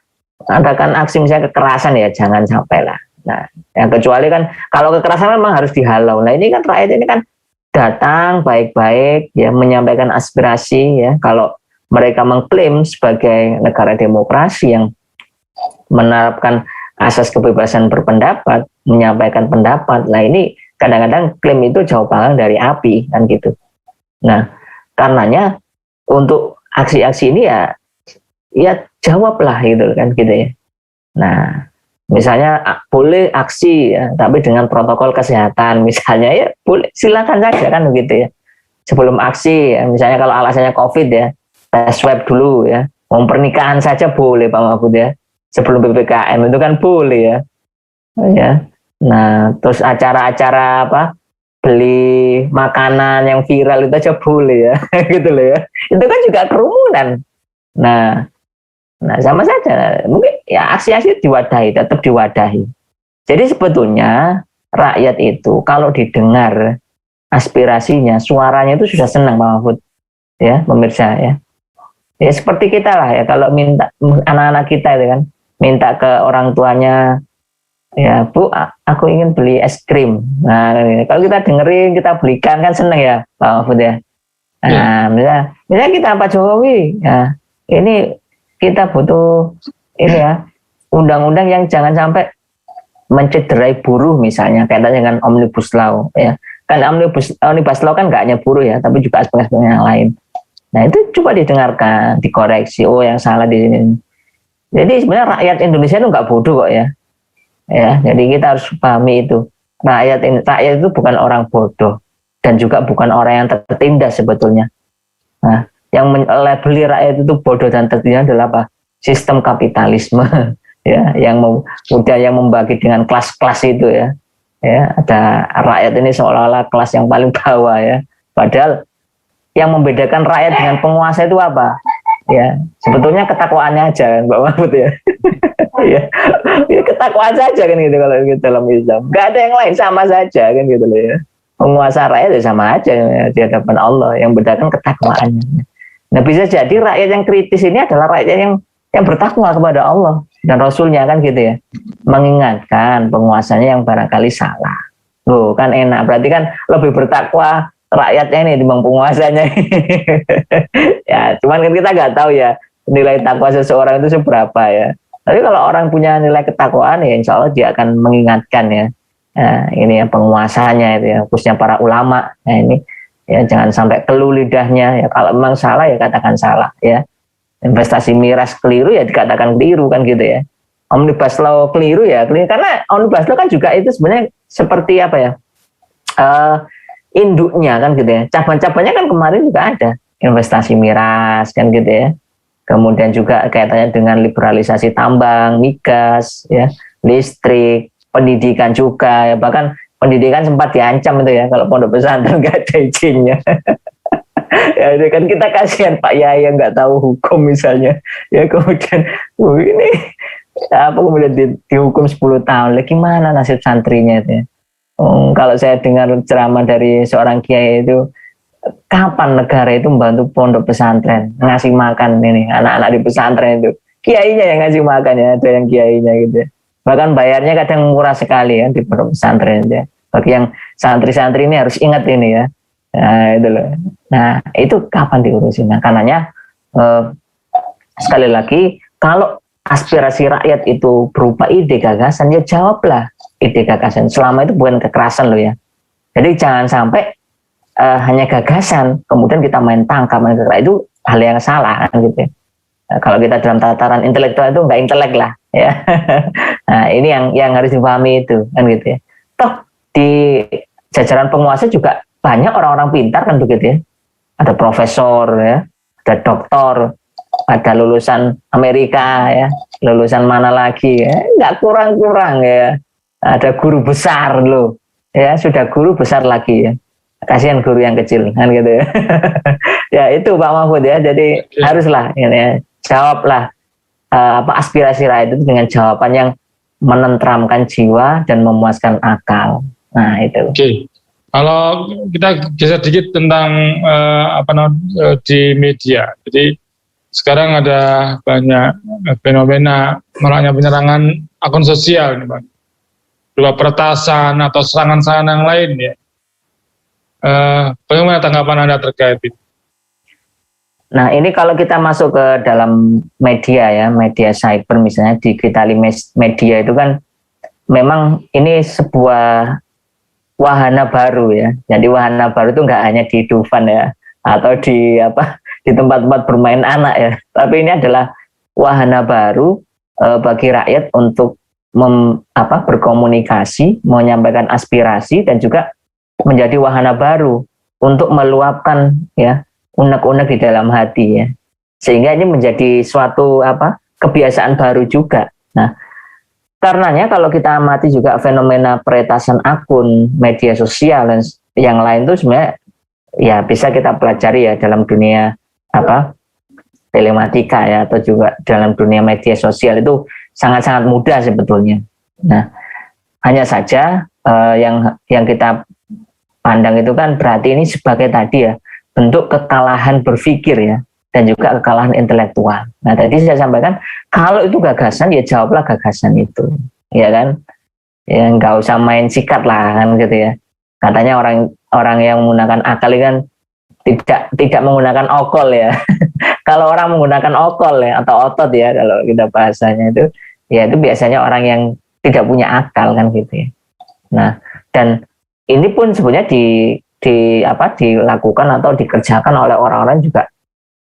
S2: adakan aksi misalnya kekerasan ya jangan sampai lah. Nah, yang kecuali kan kalau kekerasan memang harus dihalau. Nah ini kan rakyat ini kan datang baik-baik ya menyampaikan aspirasi ya. Kalau mereka mengklaim sebagai negara demokrasi yang menerapkan asas kebebasan berpendapat, menyampaikan pendapat. Nah ini kadang-kadang klaim itu jauh panggang dari api kan gitu. Nah, karenanya untuk aksi-aksi ini ya jawablah gitu kan gitu ya. Nah, misalnya boleh aksi ya, tapi dengan protokol kesehatan misalnya ya boleh, silakan saja kan begitu ya. Sebelum aksi ya, misalnya kalau alasannya COVID ya, tes swab dulu ya. Mau pernikahan saja boleh Pak Mahfud ya. Sebelum PPKM itu kan boleh ya. Ya. Nah, terus acara-acara beli makanan yang viral itu aja boleh ya. Gitu loh ya. Itu kan juga kerumunan. Nah, sama saja. Mungkin ya aksi-aksi diwadahi, tetap diwadahi. Jadi sebetulnya rakyat itu kalau didengar aspirasinya, suaranya itu sudah senang Pak Mahfud. Ya, pemirsa ya. Ya seperti kita lah ya, kalau minta anak-anak kita itu kan minta ke orang tuanya, ya Bu, aku ingin beli es krim. Nah, kalau kita dengerin, kita belikan kan seneng ya Pak Mahfud ya. Nah, misalnya kita Pak Jokowi, ya ini kita butuh ini ya undang-undang yang jangan sampai mencederai buruh misalnya, kaitan dengan omnibus law ya. Kan omnibus law kan nggak hanya buruh ya, tapi juga aspek-aspek yang lain. Nah itu coba didengarkan, dikoreksi. Oh yang salah di sini. Jadi sebenarnya rakyat Indonesia itu nggak bodoh kok ya. Ya, jadi kita harus pahami itu. Rakyat itu bukan orang bodoh dan juga bukan orang yang tertindas sebetulnya. Nah, yang melabeli rakyat itu bodoh dan tertindas adalah apa? Sistem kapitalisme. ya, yang kemudian yang membagi dengan kelas-kelas itu ya. Ya, ada rakyat ini seolah-olah kelas yang paling bawah ya. Padahal yang membedakan rakyat dengan penguasa itu apa? Ya, sebetulnya ketakwaannya aja kan, Pak Mahfud ya. Ya, ya ketakwaan saja kan gitu kalau gitu dalam Islam. Gak ada yang lain, sama saja kan gitu loh ya. Penguasa rakyat ya sama aja ya, di hadapan Allah. Yang bedakan ketakwaannya. Nah, bisa jadi rakyat yang kritis ini adalah rakyat yang bertakwa kepada Allah dan Rasulnya kan gitu ya, mengingatkan penguasanya yang barangkali salah. Loh kan enak, berarti kan lebih bertakwa rakyatnya ini dibanding penguasanya. Ya, cuman kan kita nggak tahu ya nilai takwa seseorang itu seberapa ya. Tapi kalau orang punya nilai ketakwaan ya insya Allah dia akan mengingatkan ya, ini ya penguasanya itu ya, khususnya para ulama. Nah ini ya jangan sampai keluh lidahnya ya, kalau memang salah ya katakan salah ya. Investasi miras keliru ya dikatakan keliru kan gitu ya. Omnibus Law keliru ya keliru, karena Omnibus Law kan juga itu sebenarnya seperti apa ya, induknya kan gitu ya, cabang-cabangnya kan kemarin juga ada investasi miras kan gitu ya, kemudian juga kaitannya dengan liberalisasi tambang, migas ya, listrik, pendidikan juga ya, bahkan pendidikan sempat diancam itu ya kalau pondok pesantren nggak ada izinnya. Ya itu kan kita kasihan Pak Yai yang nggak tahu hukum misalnya ya, kemudian ini apa kemudian dihukum 10 tahun lagi, mana nasib santrinya itu ya. Kalau saya dengar ceramah dari seorang kiai itu, kapan negara itu membantu pondok pesantren ngasih makan ini anak-anak di pesantren itu, kiainya yang ngasih makan ya, ada yang kiainya gitu ya. Bahkan bayarnya kadang murah sekali ya di pondok pesantren ya. Bagi yang santri-santri ini harus ingat ini ya. Nah itu loh. Nah itu kapan diurusin? Nah karenanya sekali lagi, kalau aspirasi rakyat itu berupa ide gagasan, ya jawablah ide gagasan. Selama itu bukan kekerasan loh ya. Jadi jangan sampai hanya gagasan kemudian kita main tangkap, main kekerasan, itu hal yang salah kan gitu ya. Nah, kalau kita dalam tataran intelektual itu nggak intelek lah ya. Nah ini yang harus dipahami itu kan gitu ya. Toh di jajaran penguasa juga banyak orang-orang pintar kan begitu ya, ada profesor ya, ada doktor, ada lulusan Amerika ya, lulusan mana lagi ya, nggak kurang-kurang ya, ada guru besar loh ya, sudah guru besar lagi ya, kasihan guru yang kecil kan gitu ya. Ya itu Pak Mahfud ya, jadi haruslah ya, jawablah aspirasi rakyat itu dengan jawaban yang menenteramkan jiwa dan memuaskan akal. Nah itu.
S1: Oke. Kalau kita geser dikit tentang di media, jadi sekarang ada banyak fenomena maraknya penyerangan akun sosial nih Bang, berupa peretasan atau serangan-serangan yang lain ya. Bagaimana tanggapan Anda terkait itu?
S2: Nah ini kalau kita masuk ke dalam media ya, media cyber misalnya, digital media itu kan memang ini sebuah wahana baru ya. Jadi wahana baru itu nggak hanya di Dufan ya, atau di tempat-tempat bermain anak ya, tapi ini adalah wahana baru bagi rakyat untuk berkomunikasi, menyampaikan aspirasi, dan juga menjadi wahana baru untuk meluapkan ya unek-unek di dalam hati ya, sehingga ini menjadi suatu kebiasaan baru juga. Nah karenanya kalau kita amati juga fenomena peretasan akun media sosial dan yang lain itu sebenarnya ya bisa kita pelajari ya dalam dunia telematika ya, atau juga dalam dunia media sosial itu sangat-sangat mudah sebetulnya. Nah hanya saja yang kita pandang itu kan berarti ini sebagai tadi ya bentuk kekalahan berpikir ya, dan juga kekalahan intelektual. Nah tadi saya sampaikan, kalau itu gagasan ya jawablah gagasan itu, ya kan? Ya nggak usah main sikat lah kan gitu ya. Katanya orang yang menggunakan akal kan tidak menggunakan okol ya. Kalau orang menggunakan okol ya atau otot ya kalau kita bahasanya itu, ya itu biasanya orang yang tidak punya akal kan gitu ya. Nah dan ini pun sebenarnya dilakukan atau dikerjakan oleh orang-orang juga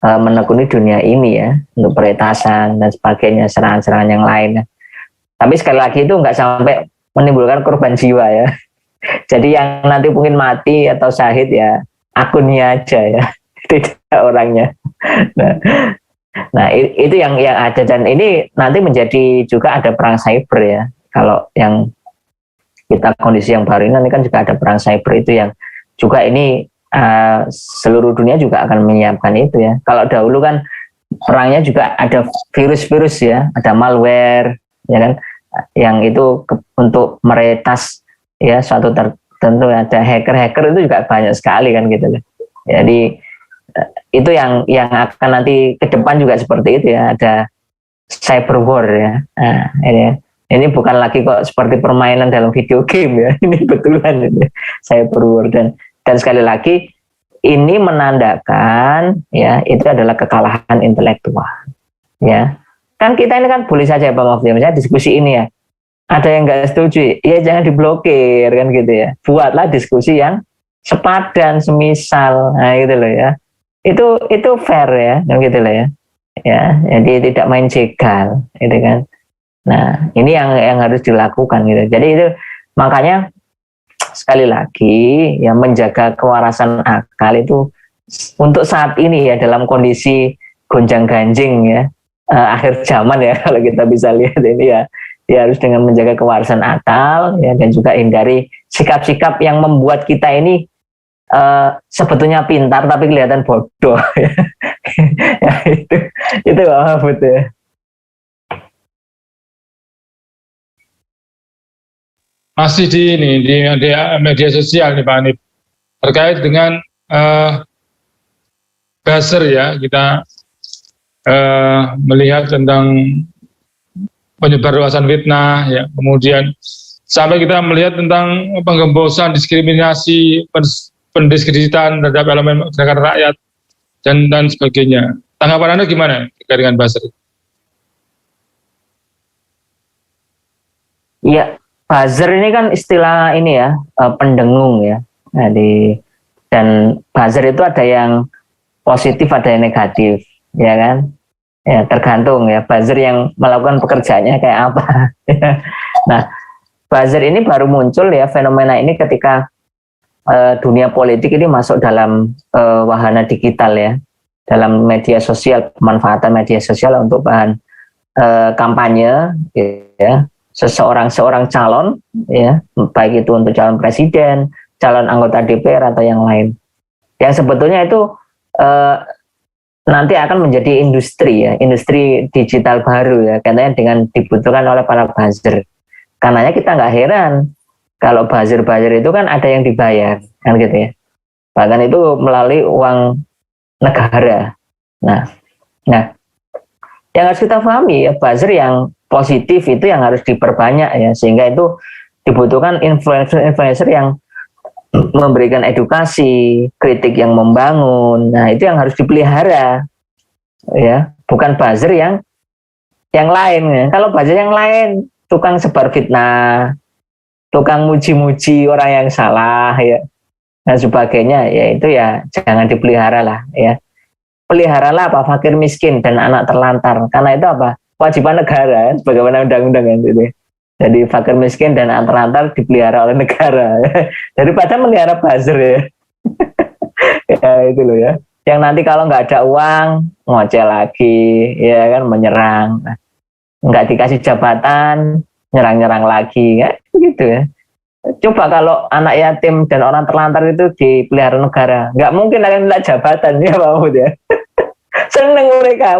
S2: menekuni dunia ini ya, untuk peretasan dan sebagainya, serangan-serangan yang lain. Tapi sekali lagi itu nggak sampai menimbulkan korban jiwa ya. Jadi yang nanti mungkin mati atau syahid ya akunnya aja ya, tidak orangnya. Nah, Nah, itu yang ada, dan ini nanti menjadi juga ada perang cyber ya. Kalau yang kita kondisi yang baru ini nanti kan juga ada perang cyber itu yang juga ini seluruh dunia juga akan menyiapkan itu ya. Kalau dahulu kan perangnya juga ada virus-virus ya, ada malware ya kan, yang itu untuk meretas ya suatu tertentu, ada hacker-hacker itu juga banyak sekali kan gitu. Jadi itu yang akan nanti ke depan juga seperti itu ya, ada cyber war ya. Nah, ini bukan lagi kok seperti permainan dalam video game ya, ini betulan ini cyber war, dan sekali lagi ini menandakan ya itu adalah kekalahan intelektual ya. Kan kita ini kan boleh saja Pak Mahfud, misalnya diskusi ini ya, ada yang nggak setuju ya jangan diblokir kan gitu ya, buatlah diskusi yang sepadan semisal, nah gitu loh ya, itu fair ya kan gitu loh ya, jadi tidak main jegal gitu kan. Nah ini yang harus dilakukan gitu. Jadi itu makanya sekali lagi ya, menjaga kewarasan akal itu untuk saat ini ya, dalam kondisi gonjang ganjing ya, akhir zaman ya kalau kita bisa lihat ini ya harus dengan menjaga kewarasan akal ya, dan juga hindari sikap-sikap yang membuat kita ini sebetulnya pintar tapi kelihatan bodoh ya. Ya, itu Pak Mahfud ya.
S1: Masih di media sosial nih Pak Hanif, terkait dengan buzzer ya, kita melihat tentang penyebarluasan fitnah ya, kemudian sampai kita melihat tentang penggembosan, diskriminasi, pendiskreditan terhadap elemen gerakan rakyat dan sebagainya. Tanggapan Anda gimana terkait dengan buzzer?
S2: Iya, buzzer ini kan istilah ini ya, pendengung ya. Jadi, dan buzzer itu ada yang positif, ada yang negatif, ya kan? Ya tergantung ya, buzzer yang melakukan pekerjaannya kayak apa. Nah, buzzer ini baru muncul ya, fenomena ini ketika dunia politik ini masuk dalam wahana digital ya, dalam media sosial, pemanfaatan media sosial untuk bahan kampanye ya, seorang calon ya, baik itu untuk calon presiden, calon anggota DPR atau yang lain, yang sebetulnya itu nanti akan menjadi industri ya, industri digital baru ya, katanya dengan dibutuhkan oleh para buzzer. Karenanya kita nggak heran kalau buzzer itu kan ada yang dibayar kan gitu ya, bahkan itu melalui uang negara. Nah yang harus kita pahami ya, buzzer yang positif itu yang harus diperbanyak ya, sehingga itu dibutuhkan influencer yang memberikan edukasi, kritik yang membangun. Nah itu yang harus dipelihara ya, bukan buzzer yang lain ya. Kalau buzzer yang lain tukang sebar fitnah, tukang muji-muji orang yang salah ya dan sebagainya, ya itu ya jangan dipelihara lah ya. Peliharalah apa, fakir miskin dan anak terlantar, karena itu apa, kewajiban negara sebagaimana undang-undang gitu. Jadi fakir miskin dan anak terlantar dipelihara oleh negara daripada melihara buzzer ya. Ya itu loh ya, yang nanti kalau nggak ada uang ngoceh lagi ya kan, menyerang, nggak dikasih jabatan nyerang lagi ya gitu ya. Coba kalau anak yatim dan orang terlantar itu dipelihara negara, nggak mungkin akan minta jabatan ya Pak Mahfud ya. Seneng mereka,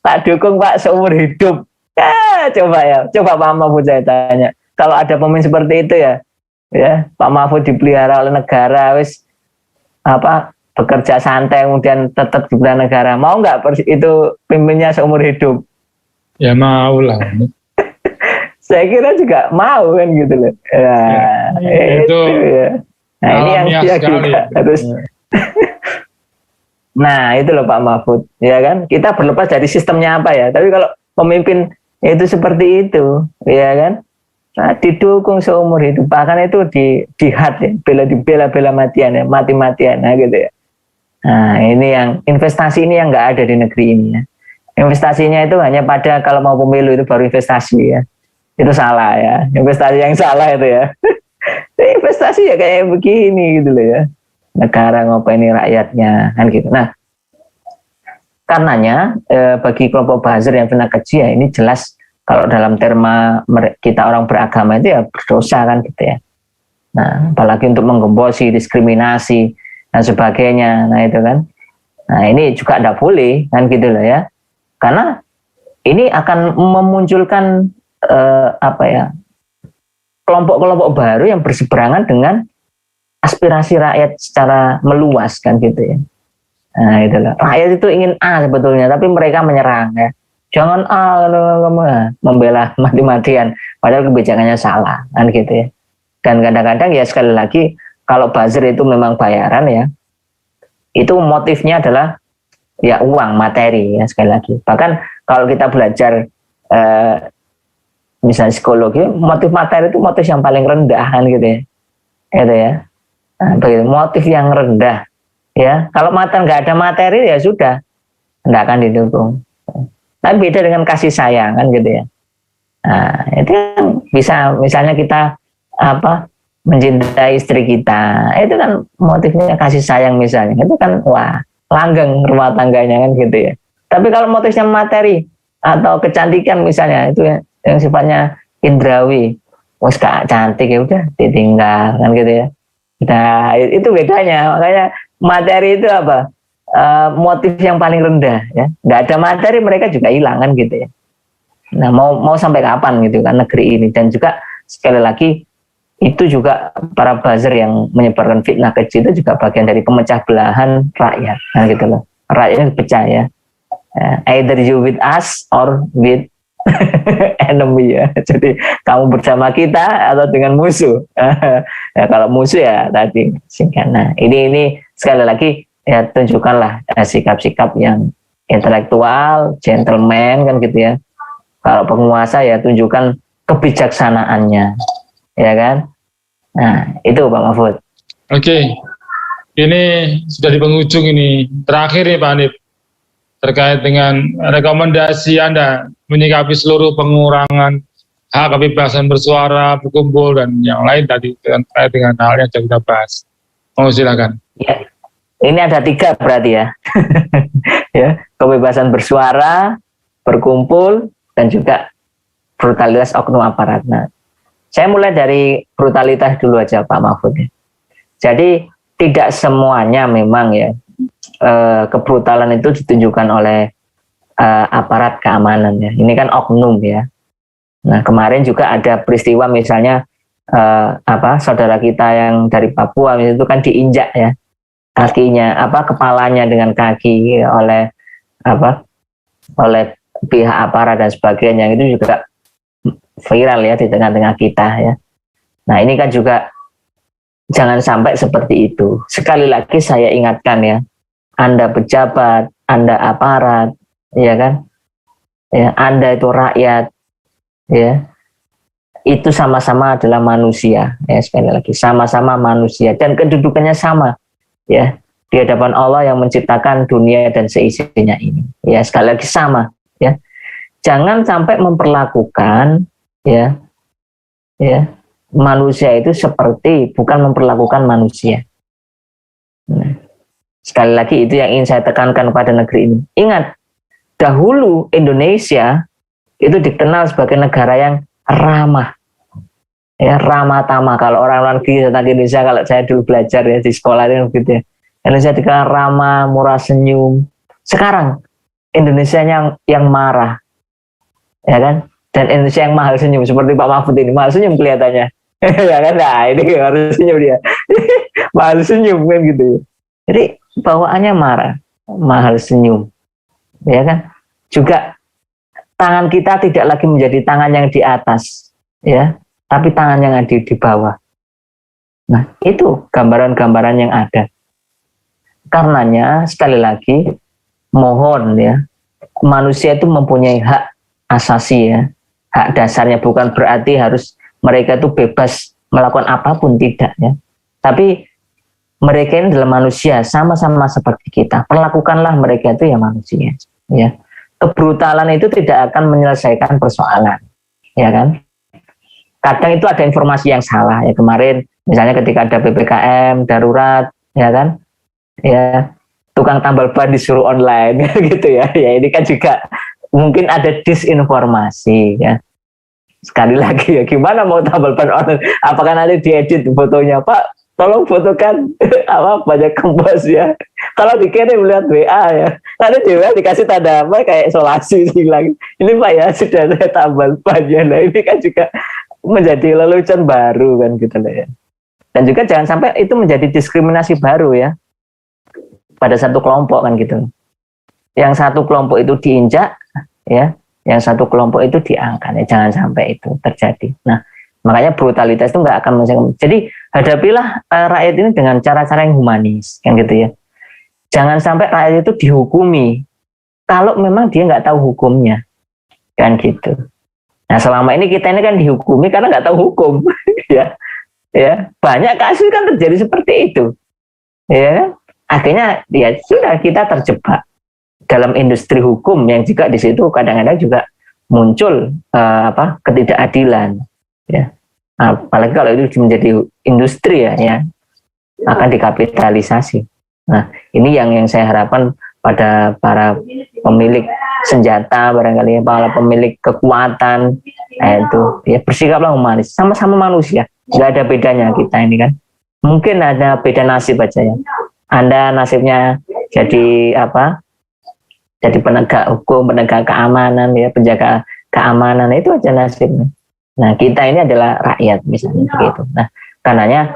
S2: tak dukung Pak seumur hidup. Ya coba Pak Mahfud saya tanya, kalau ada pemimpin seperti itu ya Pak Mahfud dipelihara oleh negara, wis apa, bekerja santai kemudian tetap dipelihara negara, mau nggak itu pimpinnya seumur hidup?
S1: Ya mau lah.
S2: Saya kira juga mau kan gitu loh. Nah, itu ya. Nah ini yang kita harus. Nah itu loh Pak Mahfud, ya kan, kita berlepas dari sistemnya apa ya, tapi kalau pemimpin itu seperti itu, ya kan, nah, didukung seumur hidup, bahkan itu jihad ya, bela matian ya, mati-matian, nah gitu ya. Nah ini yang investasi ini yang nggak ada di negeri ini ya. Investasinya itu hanya pada kalau mau pemilu itu baru investasi ya. Itu salah ya, investasi yang salah itu ya. Investasi ya kayak begini gitu loh ya, negara ngopaini rakyatnya kan gitu. Nah karenanya bagi kelompok buzzer yang fitnah keji ya ini jelas kalau dalam terma kita orang beragama itu ya berdosa kan gitu ya. Nah, apalagi untuk menggembosi, diskriminasi dan sebagainya. Nah, itu kan. Nah, ini juga tidak boleh kan gitu loh ya. Karena ini akan memunculkan kelompok-kelompok baru yang berseberangan dengan aspirasi rakyat secara meluas kan gitu ya. Nah, itu loh. Rakyat itu ingin A sebetulnya, tapi mereka menyerang ya. Jangan A, membela mati-matian, padahal kebijakannya salah kan gitu ya. Dan kadang-kadang ya sekali lagi kalau buzzer itu memang bayaran ya, itu motifnya adalah ya uang, materi ya sekali lagi. Bahkan kalau kita belajar misalnya psikologi, motif materi itu motif yang paling rendah kan gitu ya. Itu ya. Nah, motif yang rendah ya. Kalau nggak ada materi ya sudah, nggak akan didukung. Tapi beda dengan kasih sayang kan gitu ya. Nah, itu kan bisa misalnya kita mencintai istri kita, itu kan motifnya kasih sayang misalnya, itu kan wah langgeng rumah tangganya kan gitu ya. Tapi kalau motifnya materi atau kecantikan misalnya, itu yang sifatnya indrawi, wah cantik ya udah ditinggal kan gitu ya. Nah itu bedanya, makanya materi itu motif yang paling rendah ya. Nggak ada materi mereka juga hilang kan gitu ya. Nah mau sampai kapan gitu kan negeri ini. Dan juga sekali lagi itu juga para buzzer yang menyebarkan fitnah keji itu juga bagian dari pemecah belahan rakyat, nah gitu loh. Rakyatnya pecah ya. Either you with us or with enemy ya. Jadi kamu bersama kita atau dengan musuh. Ya, kalau musuh ya tadi singkat. Nah ini sekali lagi ya tunjukkanlah sikap-sikap yang intelektual, gentleman kan gitu ya. Kalau penguasa ya tunjukkan kebijaksanaannya. Ya kan? Nah, itu Pak Mahfud.
S1: Oke. Ini sudah di penghujung ini. Terakhir nih Pak Hanif. Terkait dengan rekomendasi Anda menyikapi seluruh pengurangan hak kebebasan bersuara, berkumpul, dan yang lain tadi terkait dengan hal yang kita bahas. Mau silakan.
S2: Ya. Ini ada 3 berarti ya. Ya, kebebasan bersuara, berkumpul, dan juga brutalitas oknum aparat. Nah, saya mulai dari brutalitas dulu aja Pak Mahfud. Jadi tidak semuanya memang ya kebrutalan itu ditunjukkan oleh aparat keamanan ya. Ini kan oknum ya. Nah kemarin juga ada peristiwa misalnya saudara kita yang dari Papua itu kan diinjak ya kakinya kepalanya dengan kaki oleh pihak aparat dan sebagainya, itu juga viral ya di tengah-tengah kita ya. Nah ini kan juga jangan sampai seperti itu. Sekali lagi saya ingatkan ya, Anda pejabat, Anda aparat, ya kan, ya Anda itu rakyat, ya itu sama-sama adalah manusia. Ya sekali lagi sama-sama manusia dan kedudukannya sama ya di hadapan Allah yang menciptakan dunia dan seisinya ini. Ya sekali lagi sama ya. Jangan sampai memperlakukan ya manusia itu seperti bukan memperlakukan manusia. Nah, sekali lagi itu yang ingin saya tekankan pada negeri ini. Ingat, dahulu Indonesia itu dikenal sebagai negara yang ramah, ya ramah tamah. Kalau orang tentang Indonesia, kalau saya dulu belajar ya di sekolah itu gitu ya, Indonesia dikenal ramah, murah senyum. Sekarang Indonesia yang marah, ya kan? Dan Indonesia yang mahal senyum, seperti Pak Mahfud ini mahal senyum kelihatannya. Ya kan, nah ini harus senyum dia. Mahal senyum kan gitu. Jadi bawaannya marah, mahal senyum, ya kan. Juga tangan kita tidak lagi menjadi tangan yang di atas, ya, tapi tangan yang ada di bawah. Nah itu gambaran-gambaran yang ada. Karenanya sekali lagi mohon ya, manusia itu mempunyai hak asasi ya, hak dasarnya, bukan berarti harus mereka itu bebas melakukan apapun, tidak ya. Tapi mereka ini adalah manusia, sama-sama seperti kita. Perlakukanlah mereka itu ya manusia. Ya, kebrutalan itu tidak akan menyelesaikan persoalan, ya kan? Kadang itu ada informasi yang salah ya. Kemarin misalnya ketika ada PPKM darurat, ya kan? Ya, tukang tambal ban disuruh online gitu ya. Ya ini kan juga mungkin ada disinformasi ya. Sekali lagi ya, gimana mau tambal ban online? Apakah nanti diedit fotonya, Pak? Tolong fotokan apa banyak kempes ya. Kalau dikirim lihat WA ya, nanti di WA dikasih tanda apa kayak isolasi sih lagi. Ini Pak ya sudah saya tambal bannya. Nah ini kan juga menjadi lelucon baru kan gitu loh ya. Dan juga jangan sampai itu menjadi diskriminasi baru ya pada satu kelompok kan gitu. Yang satu kelompok itu diinjak ya, yang satu kelompok itu diangkat ya, jangan sampai itu terjadi. Nah makanya brutalitas itu nggak akan menyelesaikan. Jadi hadapilah rakyat ini dengan cara-cara yang humanis, kan gitu ya. Jangan sampai rakyat itu dihukumi kalau memang dia nggak tahu hukumnya, kan gitu. Nah selama ini kita ini kan dihukumi karena nggak tahu hukum, ya, ya banyak kasus kan terjadi seperti itu, ya. Akhirnya ya sudah kita terjebak dalam industri hukum yang juga di situ kadang-kadang juga muncul ketidakadilan. Ya, apalagi kalau itu menjadi industri ya akan dikapitalisasi. Nah, ini yang saya harapkan pada para pemilik senjata barangkali, para pemilik kekuatan, itu ya bersikaplah humanis, sama-sama manusia, nggak ada bedanya kita ini kan. Mungkin ada beda nasib aja ya. Anda nasibnya jadi jadi penegak hukum, penegak keamanan ya, penjaga keamanan, itu aja nasibnya. Nah kita ini adalah rakyat misalnya begitu. Nah karenanya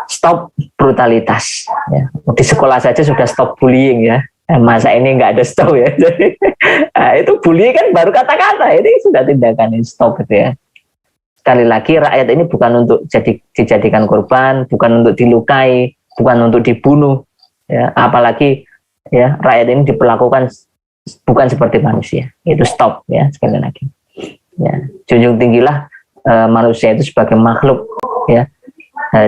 S2: stop brutalitas ya. Di sekolah saja sudah stop bullying ya. Masa ini nggak ada stop ya. Jadi itu bullying kan baru kata-kata, ini sudah tindakan ini stop gitu ya. Sekali lagi rakyat ini bukan untuk dijadikan korban, bukan untuk dilukai, bukan untuk dibunuh ya. Apalagi ya rakyat ini diperlakukan bukan seperti manusia. Itu stop ya sekali lagi. Ya, junjung tinggilah manusia itu sebagai makhluk ya,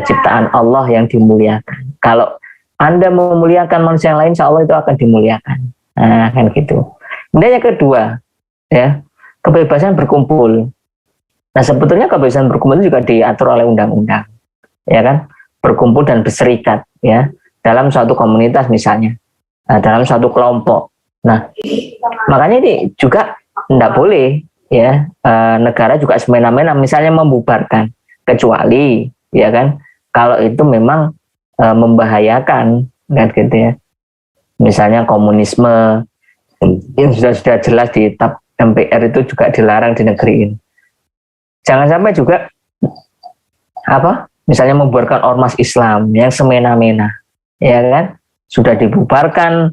S2: ciptaan Allah yang dimuliakan. Kalau Anda memuliakan manusia yang lain, insya Allah itu akan dimuliakan. Nah, kan gitu. Kemudian yang kedua ya, kebebasan berkumpul. Nah sebetulnya kebebasan berkumpul itu juga diatur oleh undang-undang ya kan, berkumpul dan berserikat ya dalam suatu komunitas misalnya, dalam suatu kelompok. Nah makanya ini juga tidak boleh ya, negara juga semena-mena misalnya membubarkan, kecuali ya kan kalau itu memang membahayakan kan gitu ya, misalnya komunisme yang sudah jelas di TAP MPR itu juga dilarang di negeri ini. Jangan sampai juga misalnya membubarkan ormas Islam yang semena-mena ya kan, sudah dibubarkan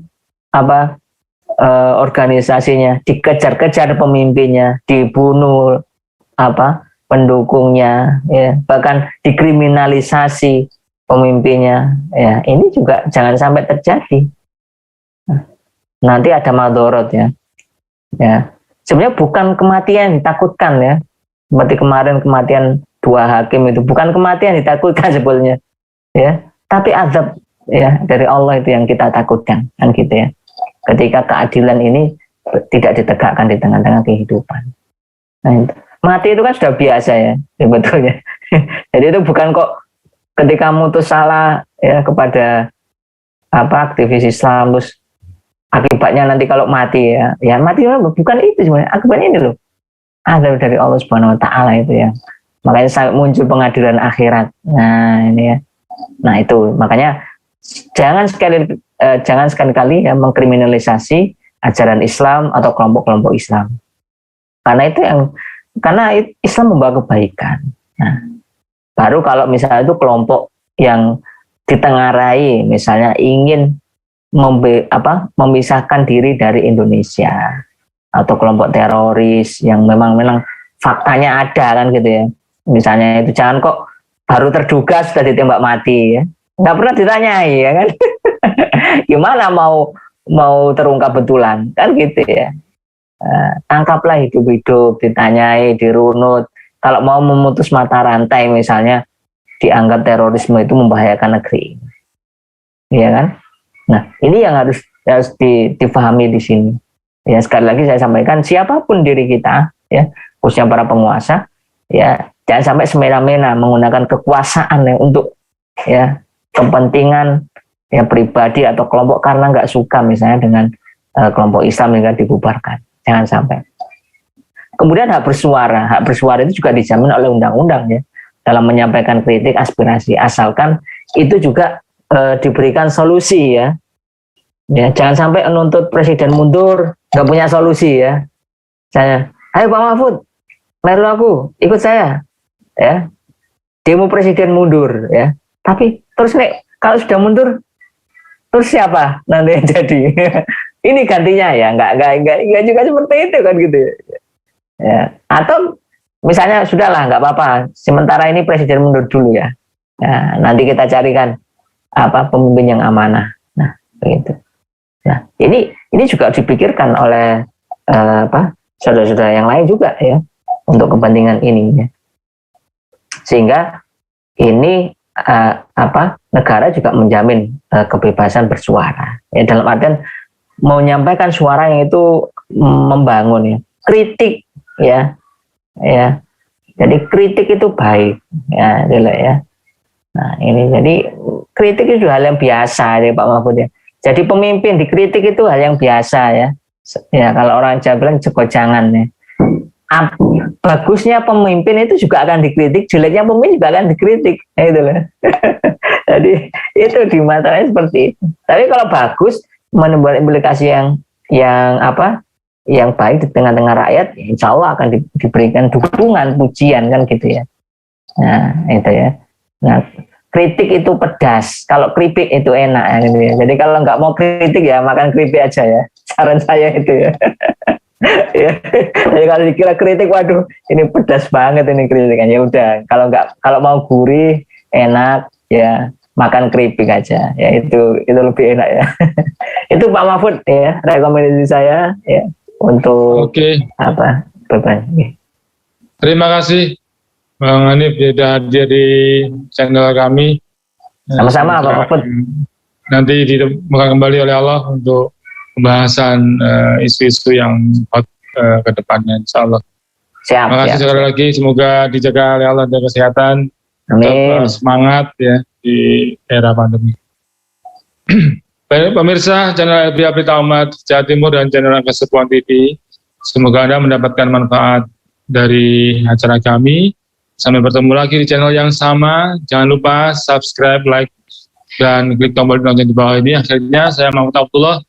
S2: organisasinya, dikejar-kejar pemimpinnya, dibunuh pendukungnya ya, bahkan dikriminalisasi pemimpinnya ya. Ini juga jangan sampai terjadi. Nanti ada madorot ya. Sebenarnya bukan kematian ditakutkan ya, seperti kemarin kematian 2 hakim itu bukan kematian ditakutkan sebetulnya ya, tapi azab ya dari Allah itu yang kita takutkan kan gitu ya. Ketika keadilan ini tidak ditegakkan di tengah-tengah kehidupan. Nah, mati itu kan sudah biasa ya sebetulnya. Jadi itu bukan kok ketika mutus salah ya kepada aktivis Islam terus akibatnya nanti kalau mati ya mati bukan itu sebenarnya. Akibatnya ini loh, azab dari Allah Subhanahu Wa Taala itu ya. Makanya sampai muncul pengadilan akhirat. Nah ini ya. Nah itu makanya jangan sekali-kali ya mengkriminalisasi ajaran Islam atau kelompok-kelompok Islam. Karena Islam membawa kebaikan. Nah, baru kalau misalnya itu kelompok yang ditengarai misalnya ingin memisahkan diri dari Indonesia, atau kelompok teroris yang memang faktanya ada kan gitu ya. Misalnya itu jangan kok baru terduga sudah ditembak mati ya. Nggak pernah ditanyai ya kan. Gimana mau terungkap betulan kan gitu ya. Tangkaplah hidup-hidup, ditanyai, dirunut. Kalau mau memutus mata rantai misalnya dianggap terorisme itu membahayakan negeri, ya kan? Nah ini yang harus difahami di sini. Ya sekali lagi saya sampaikan, siapapun diri kita, ya khususnya para penguasa, ya jangan sampai semena-mena menggunakan kekuasaan ya untuk ya kepentingan ya pribadi atau kelompok karena nggak suka misalnya dengan kelompok Islam yang dibubarkan. Jangan sampai. Kemudian hak bersuara itu juga dijamin oleh undang-undang ya, dalam menyampaikan kritik, aspirasi, asalkan itu juga diberikan solusi ya. Jangan sampai menuntut presiden mundur, nggak punya solusi ya. Saya, ayo Pak Mahfud, melu aku, ikut saya, ya. Demo presiden mundur ya. Tapi terus nih kalau sudah mundur, terus siapa nanti yang jadi? Ini gantinya ya, nggak juga seperti itu kan gitu ya. Atau misalnya sudahlah nggak apa-apa, sementara ini presiden mundur dulu ya. Nanti kita carikan pemimpin yang amanah. Nah begitu. Nah ini juga dipikirkan oleh saudara-saudara yang lain juga ya untuk kepentingan ini ya. Sehingga ini negara juga menjamin kebebasan bersuara ya, dalam artian mau menyampaikan suara yang itu membangun ya, kritik ya. Jadi kritik itu baik ya, ya. Nah ini jadi kritik itu hal yang biasa ya Pak Mahfud ya. Jadi pemimpin dikritik itu hal yang biasa ya. Ya kalau orang Jawa bilang jangan ya. Bagusnya pemimpin itu juga akan dikritik, jeleknya pemimpin juga akan dikritik, itu loh. Jadi itu di matanya seperti itu. Tapi kalau bagus menimbulkan implikasi yang baik di tengah-tengah rakyat, insya Allah akan diberikan dukungan, pujian kan gitu ya. Nah itu ya. Nah kritik itu pedas, kalau keripik itu enak gitu ya. Jadi kalau nggak mau kritik ya makan keripik aja ya. Saran saya itu ya. Ya, jadi kalau dikira kritik, waduh, ini pedas banget ini kritikan. Ya udah, kalau mau gurih, enak, ya makan keripik aja. Ya itu lebih enak ya. Itu Pak Mahfud ya, rekomendasi saya ya untuk beban.
S1: Terima kasih Bang Hanif sudah hadir di channel kami.
S2: Sama-sama Pak Mahfud.
S1: Nanti ditemukan kembali oleh Allah untuk pembahasan isu-isu yang hot ke depannya, insya Allah.
S2: Siap.
S1: Terima kasih sekali lagi, semoga dijaga oleh Allah dan kesehatan.
S2: Amin.
S1: Semangat ya di era pandemi. Baik, pemirsa channel LBH Berita Umat Jawa Timur dan channel Kesepuan TV, semoga Anda mendapatkan manfaat dari acara kami. Sampai bertemu lagi di channel yang sama. Jangan lupa subscribe, like, dan klik tombol lonceng di bawah ini. Akhirnya saya Muhammad Abdullah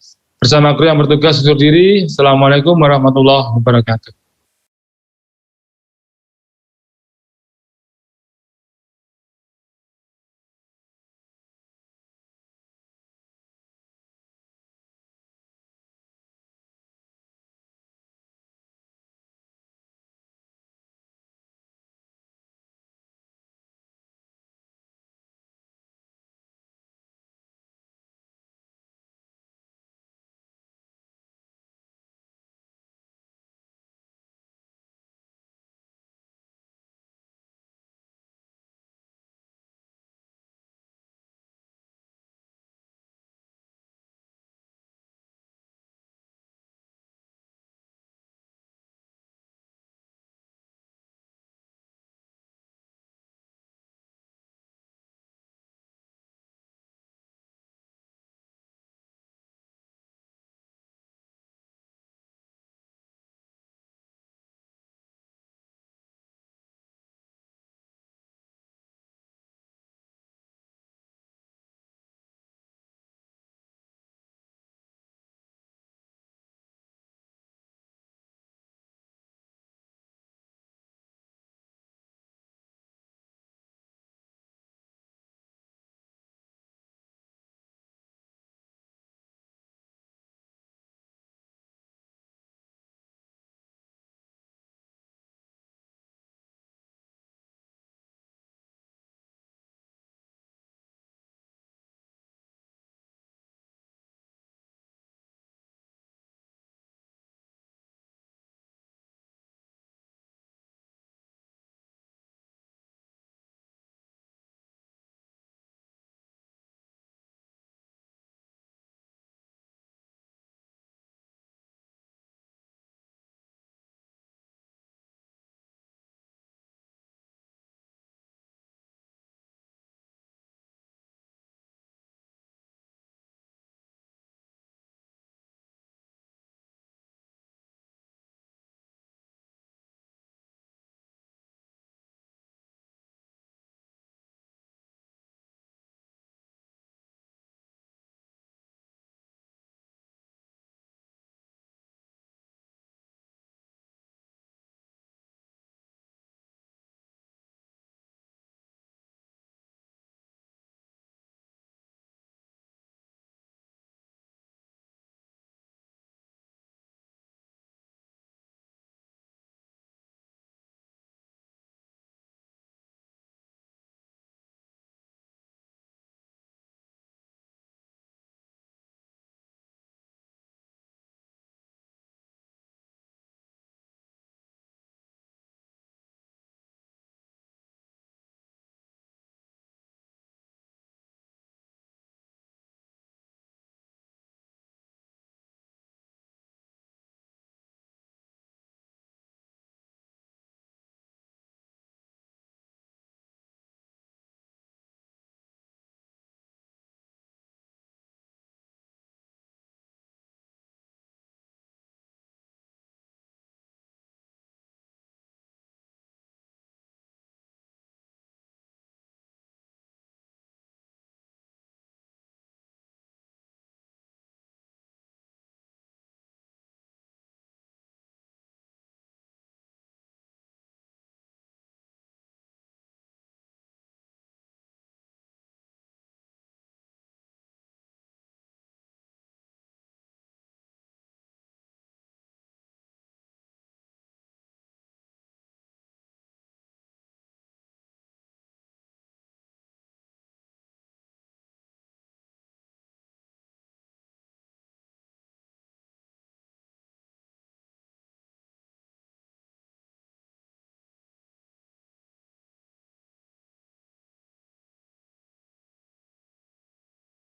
S1: bersama kru yang bertugas undur diri. Assalamualaikum warahmatullahi wabarakatuh.